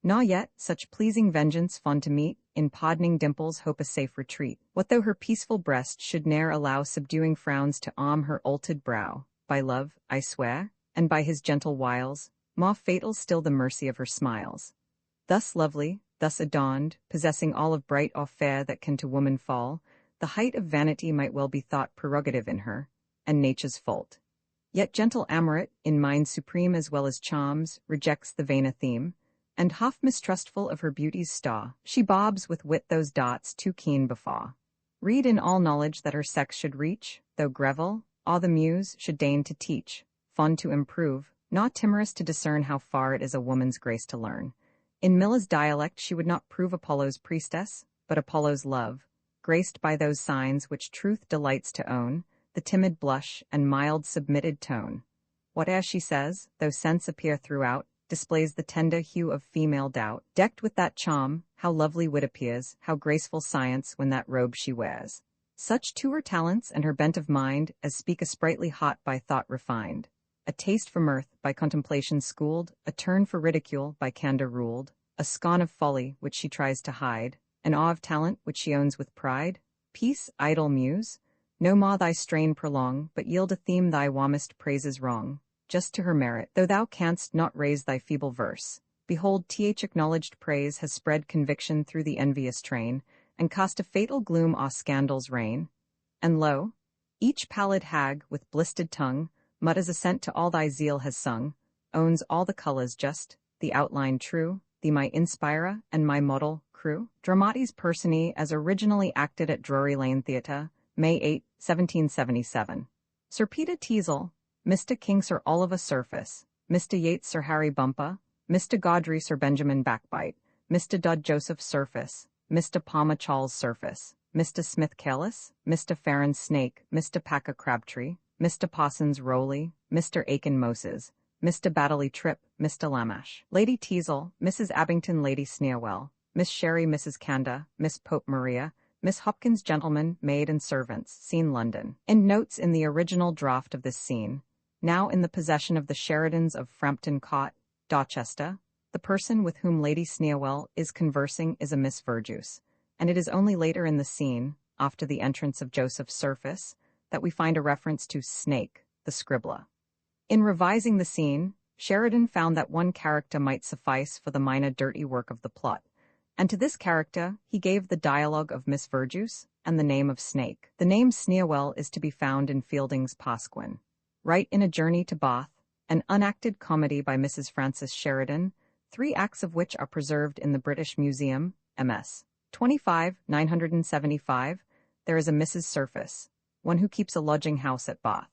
Nor yet such pleasing vengeance fond to meet, in pardoning dimples hope a safe retreat. What though her peaceful breast should ne'er allow subduing frowns to arm her altered brow? By love, I swear, and by his gentle wiles, more fatal still the mercy of her smiles. Thus lovely, thus adorned, possessing all of bright or fair that can to woman fall, the height of vanity might well be thought prerogative in her, and nature's fault. Yet gentle Amoret, in mind supreme as well as charms, rejects the vain theme, and half mistrustful of her beauty's star, she bobs with wit those darts too keen before. Read in all knowledge that her sex should reach, though Greville, or the muse, should deign to teach, fond to improve, not timorous to discern how far it is a woman's grace to learn. In Miller's dialect she would not prove Apollo's priestess, but Apollo's love, graced by those signs which truth delights to own, the timid blush and mild submitted tone. Whate'er she says, though sense appear throughout, displays the tender hue of female doubt, decked with that charm, how lovely wit appears, how graceful science when that robe she wears. Such too her talents and her bent of mind, as speak a sprightly heart by thought refined, a taste for mirth by contemplation schooled, a turn for ridicule by candor ruled, a scorn of folly which she tries to hide, an awe of talent which she owns with pride. Peace, idle muse, no more thy strain prolong, but yield a theme thy warmest praises wrong, just to her merit, though thou canst not raise thy feeble verse. Behold, th acknowledged praise has spread conviction through the envious train, and cast a fatal gloom o'er scandal's reign. And lo, each pallid hag, with blisted tongue, mutters assent to all thy zeal has sung, owns all the colours just, the outline true, thee my inspirer and my model crew. Dramatis Personae as originally acted at Drury Lane Theatre, May 8, 1777. Sir Peter Teazle, Mr. King Sir Oliver Surface, Mr. Yates Sir Harry Bumper, Mr. Gaudry Sir Benjamin Backbite, Mr. Dud Joseph Surface, Mr. Palmer Charles Surface, Mr. Smith Careless, Mr. Farron Snake, Mr. Packer Crabtree, Mr. Parsons Rowley, Mr. Aiken Moses, Mr. Baddeley Tripp, Mr. Lamash, Lady Teazle, Mrs. Abington Lady Sneerwell, Miss Sherry Mrs. Canda, Miss Pope Maria, Miss Hopkins Gentlemen, Maid and Servants, Scene London. And notes in the original draft of this scene, now in the possession of the Sheridans of Frampton Court, Dorchester, the person with whom Lady Sneerwell is conversing is a Miss Verjuice, and it is only later in the scene, after the entrance of Joseph Surface, that we find a reference to Snake, the scribbler. In revising the scene, Sheridan found that one character might suffice for the minor dirty work of the plot, and to this character he gave the dialogue of Miss Verjuice and the name of Snake. The name Sneerwell is to be found in Fielding's Pasquin. Right in A Journey to Bath, an unacted comedy by Mrs. Frances Sheridan, 3 acts of which are preserved in the British Museum, MS 25, 975, there is a Mrs. Surface, one who keeps a lodging house at Bath.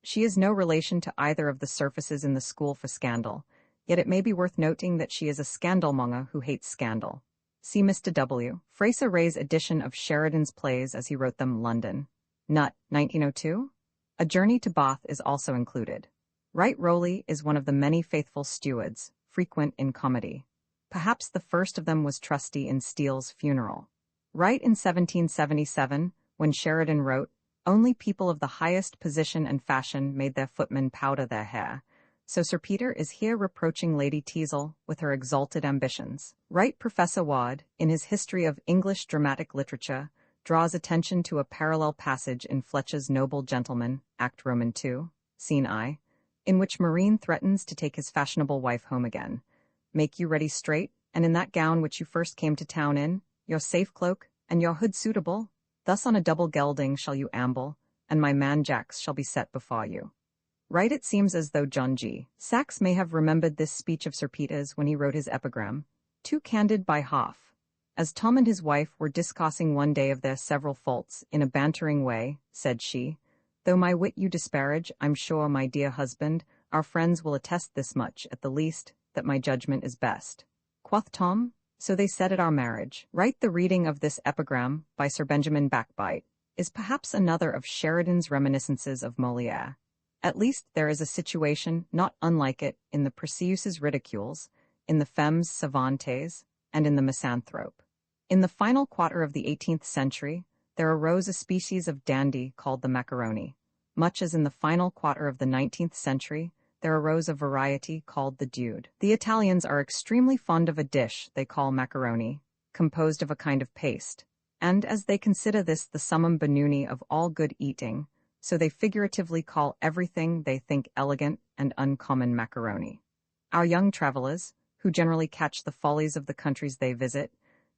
She is no relation to either of the Surfaces in the School for Scandal, yet it may be worth noting that she is a scandalmonger who hates scandal. See Mr. W. Fraser Ray's edition of Sheridan's plays as he wrote them, London. Nutt, 1902. A Journey to Bath is also included. Wright Rowley is one of the many faithful stewards, frequent in comedy. Perhaps the first of them was trustee in Steele's funeral. Wright in 1777, when Sheridan wrote, "Only people of the highest position and fashion made their footmen powder their hair," so Sir Peter is here reproaching Lady Teazle with her exalted ambitions. Right Professor Ward, in his History of English Dramatic Literature, draws attention to a parallel passage in Fletcher's Noble Gentleman, Act Roman II, Scene I, in which Marine threatens to take his fashionable wife home again. "Make you ready straight, and in that gown which you first came to town in, your safe cloak, and your hood suitable, thus on a double gelding shall you amble, and my man Jacks shall be set before you." Right, it seems as though John G. Saxe may have remembered this speech of Sir Peter's when he wrote his epigram, "Too candid by half." As Tom and his wife were discoursing one day of their several faults in a bantering way, said she, "Though my wit you disparage, I'm sure, my dear husband, our friends will attest this much, at the least, that my judgment is best." Quoth Tom, "So they said at our marriage." Right, the reading of this epigram, by Sir Benjamin Backbite, is perhaps another of Sheridan's reminiscences of Molière. At least there is a situation not unlike it in the Perseus's Ridicules, in the Femmes Savantes, and in the Misanthrope. In the final quarter of the 18th century, there arose a species of dandy called the macaroni, much as in the final quarter of the 19th century, there arose a variety called the dude. The Italians are extremely fond of a dish they call macaroni, composed of a kind of paste, and as they consider this the summum bonum of all good eating, so they figuratively call everything they think elegant and uncommon macaroni. Our young travelers, who generally catch the follies of the countries they visit,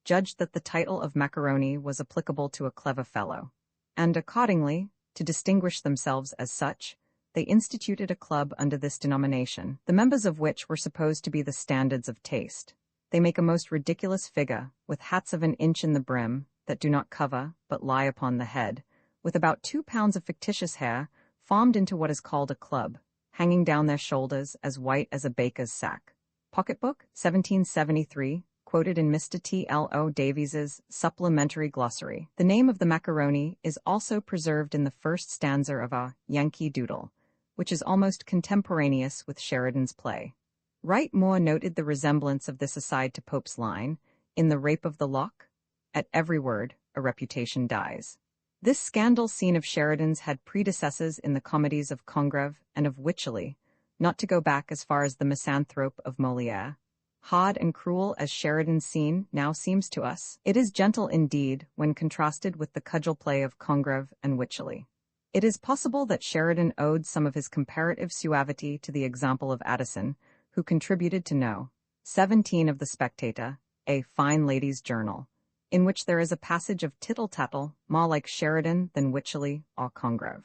judged that the title of macaroni was applicable to a clever fellow, and accordingly, to distinguish themselves as such, they instituted a club under this denomination, the members of which were supposed to be the standards of taste. They make a most ridiculous figure, with hats of an inch in the brim, that do not cover, but lie upon the head, with about 2 pounds of fictitious hair, formed into what is called a club, hanging down their shoulders as white as a baker's sack. Pocketbook, 1773, quoted in Mr. T.L.O. Davies's Supplementary Glossary. The name of the macaroni is also preserved in the first stanza of a Yankee Doodle, which is almost contemporaneous with Sheridan's play. Wright Moore noted the resemblance of this aside to Pope's line, in The Rape of the Lock, "At every word, a reputation dies." This scandal scene of Sheridan's had predecessors in the comedies of Congreve and of Wycherley, not to go back as far as the Misanthrope of Molière. Hard and cruel as Sheridan's scene now seems to us, it is gentle indeed when contrasted with the cudgel play of Congreve and Wycherley. It is possible that Sheridan owed some of his comparative suavity to the example of Addison, who contributed to No. 17 of the Spectator, a fine lady's journal, in which there is a passage of tittle-tattle more like Sheridan than Wycherley or Congreve.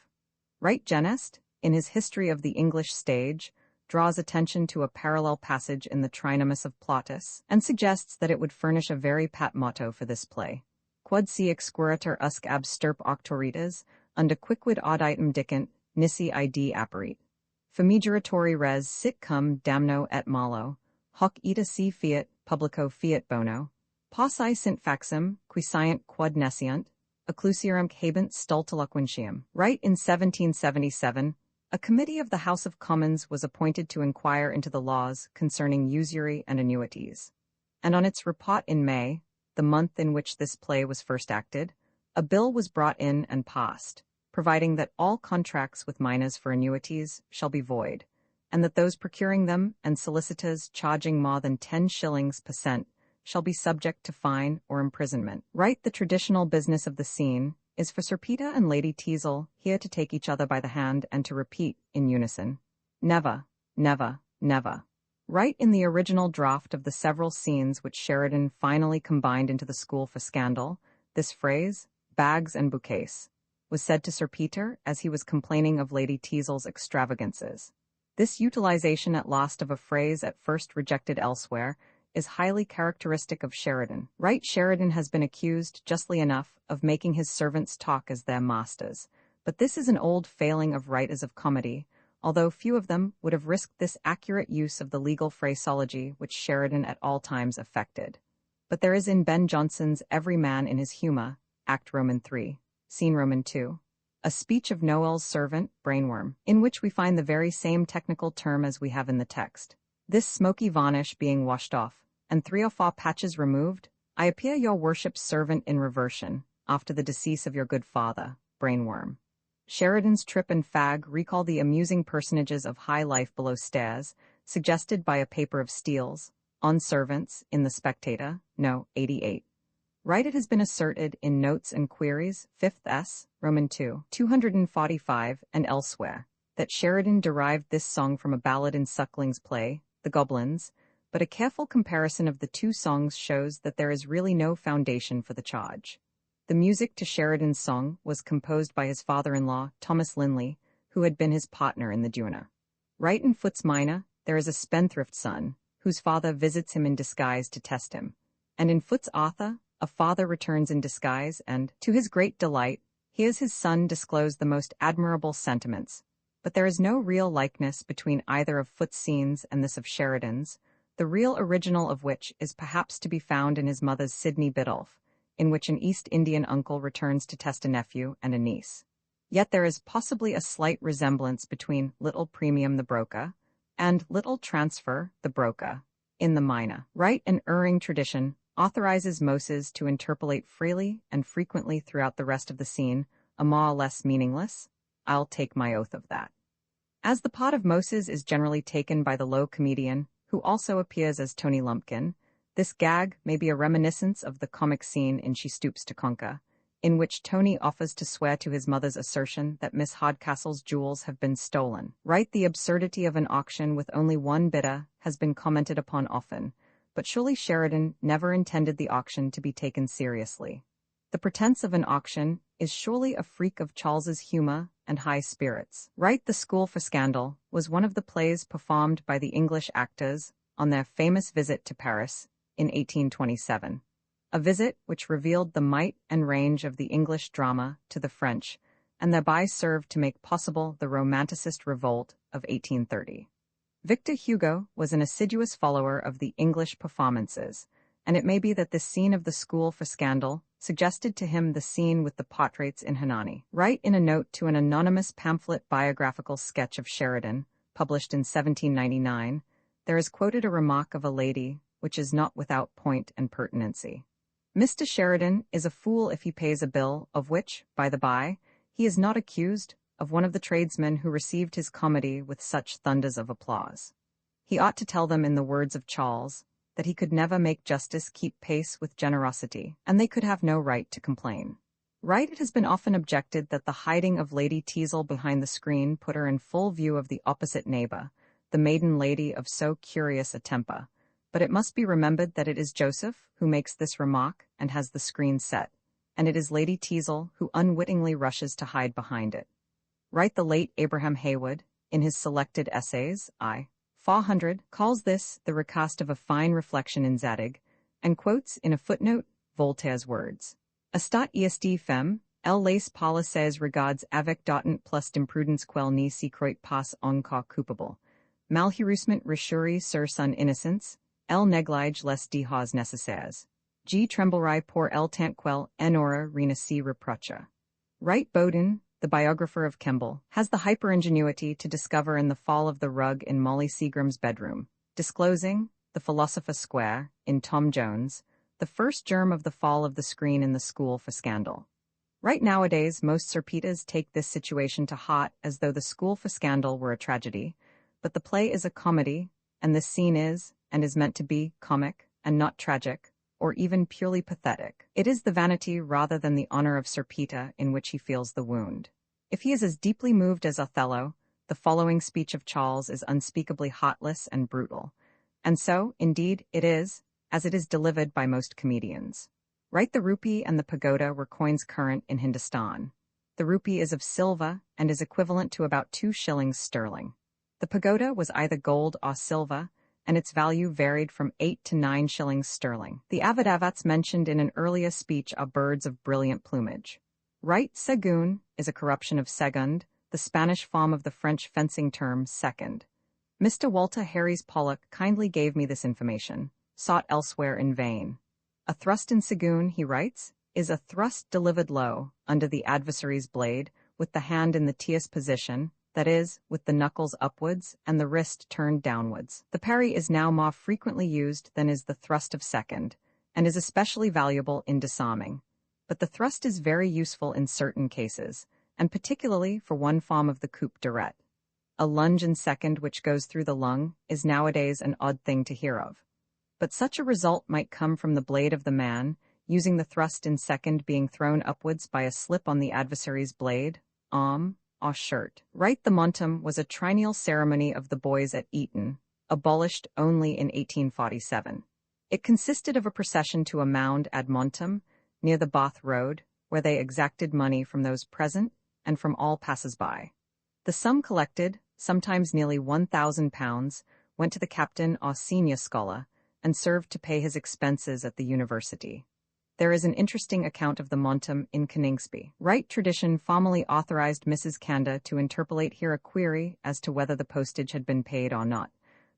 Wright Genest, in his History of the English Stage, draws attention to a parallel passage in the Trinomus of Plautus, and suggests that it would furnish a very pat motto for this play. Quod si exquiratur usque ab stirp auctoritas, unde quicquid auditum dicent, nisi id apparit. Famigeratori res sit cum damno et malo, hoc ita si fiat, publico fiat bono, possae sint faxim, qui scient quod nesciunt, occlusiorem habent stultiloquentium. Wright in 1777, a committee of the House of Commons was appointed to inquire into the laws concerning usury and annuities. And on its report in May, the month in which this play was first acted, a bill was brought in and passed, providing that all contracts with minors for annuities shall be void, and that those procuring them and solicitors charging more than 10 shillings per cent shall be subject to fine or imprisonment. Right, the traditional business of the scene is for Sir Peter and Lady Teazle here to take each other by the hand and to repeat, in unison, "Never, never, never." Right in the original draft of the several scenes which Sheridan finally combined into the School for Scandal, this phrase, "bags and bouquets," was said to Sir Peter as he was complaining of Lady Teazle's extravagances. This utilization at last of a phrase at first rejected elsewhere is highly characteristic of Sheridan. Right, Sheridan has been accused, justly enough, of making his servants talk as their masters, but this is an old failing of writers of comedy, although few of them would have risked this accurate use of the legal phraseology which Sheridan at all times affected. But there is in Ben Jonson's Every Man in His Humour, Act Roman 3, Scene Roman 2, a speech of Noel's servant, Brainworm, in which we find the very same technical term as we have in the text. This smoky varnish being washed off, and 3 or 4 patches removed, I appear your worship's servant in reversion, after the decease of your good father, Brainworm. Sheridan's trip and fag recall the amusing personages of high life below stairs, suggested by a paper of steels, on servants, in the Spectator, No. 88. Right, it has been asserted in Notes and Queries, 5th S, Roman 2, 245, and elsewhere, that Sheridan derived this song from a ballad in Suckling's play, The Goblins, but a careful comparison of the two songs shows that there is really no foundation for the charge. The music to Sheridan's song was composed by his father-in-law, Thomas Linley, who had been his partner in the Duna. Right in Foote's Mina, there is a spendthrift son, whose father visits him in disguise to test him, and in Foote's Arthur, a father returns in disguise and, to his great delight, hears his son disclose the most admirable sentiments, but there is no real likeness between either of Foote's scenes and this of Sheridan's, the real original of which is perhaps to be found in his mother's Sidney Biddulph, in which an East Indian uncle returns to test a nephew and a niece. Yet there is possibly a slight resemblance between Little Premium the Broca and Little Transfer the Broca in the Mina. Right, an erring tradition authorizes Moses to interpolate freely and frequently throughout the rest of the scene, a more or less meaningless, "I'll take my oath of that." As the part of Moses is generally taken by the low comedian, who also appears as Tony Lumpkin, this gag may be a reminiscence of the comic scene in She Stoops to Conquer, in which Tony offers to swear to his mother's assertion that Miss Hardcastle's jewels have been stolen. Right, the absurdity of an auction with only one bidder has been commented upon often, but surely Sheridan never intended the auction to be taken seriously. The pretense of an auction is surely a freak of Charles's humor and high spirits. Right, The School for Scandal was one of the plays performed by the English actors on their famous visit to Paris in 1827, a visit which revealed the might and range of the English drama to the French, and thereby served to make possible the Romanticist revolt of 1830. Victor Hugo was an assiduous follower of the English performances, and it may be that this scene of The School for Scandal suggested to him the scene with the portraits in Hernani. Right, in a note to an anonymous pamphlet biographical sketch of Sheridan, published in 1799, there is quoted a remark of a lady which is not without point and pertinency. Mr. Sheridan is a fool if he pays a bill, of which, by the by, he is not accused, of one of the tradesmen who received his comedy with such thunders of applause. He ought to tell them in the words of Charles, that he could never make justice keep pace with generosity, and they could have no right to complain. Right, it has been often objected that the hiding of Lady Teazle behind the screen put her in full view of the opposite neighbor, the maiden lady of so curious a temper, but it must be remembered that it is Joseph who makes this remark and has the screen set, and it is Lady Teazle who unwittingly rushes to hide behind it. Right, the late Abraham Haywood, in his selected essays, I. 400, calls this the recast of a fine reflection in Zadig, and quotes in a footnote Voltaire's words. Estat est femme, elle laisse parler ses regards avec d'autant plus d'imprudence qu'elle n'y s'y croit pas encore coupable. Malheureusement recherche sur son innocence, elle néglige les devoirs nécessaires. G. tremblerai pour elle tant qu'elle n'aura rien s'y reproche. Right, Bowden, the biographer of Kemble, has the hyper-ingenuity to discover in The Fall of the Rug in Molly Seagram's bedroom, disclosing, The Philosopher Square, in Tom Jones, the first germ of the fall of the screen in The School for Scandal. Right, nowadays, most Sirpitas take this situation to heart as though The School for Scandal were a tragedy, but the play is a comedy, and this scene is, and is meant to be, comic, and not tragic, or even purely pathetic. It is the vanity rather than the honor of Sirpita in which he feels the wound. If he is as deeply moved as Othello, the following speech of Charles is unspeakably heartless and brutal, and so, indeed, it is, as it is delivered by most comedians. Right, the rupee and the pagoda were coins current in Hindustan. The rupee is of silver and is equivalent to about 2 shillings sterling. The pagoda was either gold or silver, and its value varied from 8 to 9 shillings sterling. The avidavats mentioned in an earlier speech are birds of brilliant plumage. Right, segun is a corruption of segund, the Spanish form of the French fencing term second. Mr. Walter Harries Pollock kindly gave me this information, sought elsewhere in vain. A thrust in segun, he writes, is a thrust delivered low, under the adversary's blade, with the hand in the tierce position, that is, with the knuckles upwards and the wrist turned downwards. The parry is now more frequently used than is the thrust of second, and is especially valuable in disarming. But the thrust is very useful in certain cases, and particularly for one form of the coup d'arrêt. A lunge in second which goes through the lung is nowadays an odd thing to hear of. But such a result might come from the blade of the man, using the thrust in second being thrown upwards by a slip on the adversary's blade, arm, or shirt. Right, the montum was a triennial ceremony of the boys at Eton, abolished only in 1847. It consisted of a procession to a mound ad montum, near the Bath Road, where they exacted money from those present and from all passers-by. The sum collected, sometimes nearly £1,000, went to the captain or senior scholar, and served to pay his expenses at the university. There is an interesting account of the montum in Coningsby. Right, tradition formally authorized Mrs. Canda to interpolate here a query as to whether the postage had been paid or not,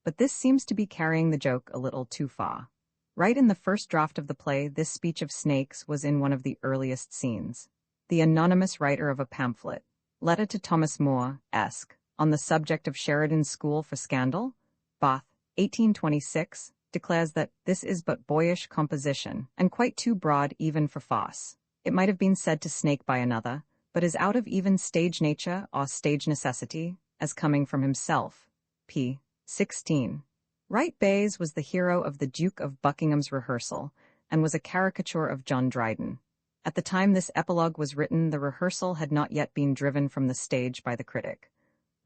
but this seems to be carrying the joke a little too far. Right, in the first draft of the play, this speech of Snakes was in one of the earliest scenes. The anonymous writer of a pamphlet, Letter to Thomas More, Esq., on the subject of Sheridan's School for Scandal, Bath, 1826, declares that this is but boyish composition, and quite too broad even for farce. It might have been said to snake by another, but is out of even stage nature or stage necessity, as coming from himself. p. 16. Wright Bayes was the hero of the Duke of Buckingham's rehearsal, and was a caricature of John Dryden. At the time this epilogue was written, the rehearsal had not yet been driven from the stage by the critic.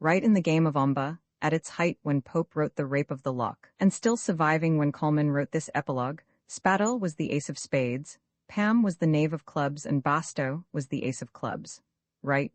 Right, in the Game of Umba, at its height when Pope wrote The Rape of the Lock, and still surviving when Colman wrote this epilogue, Spadle was the ace of spades, Pam was the knave of clubs, and Basto was the ace of clubs. Right,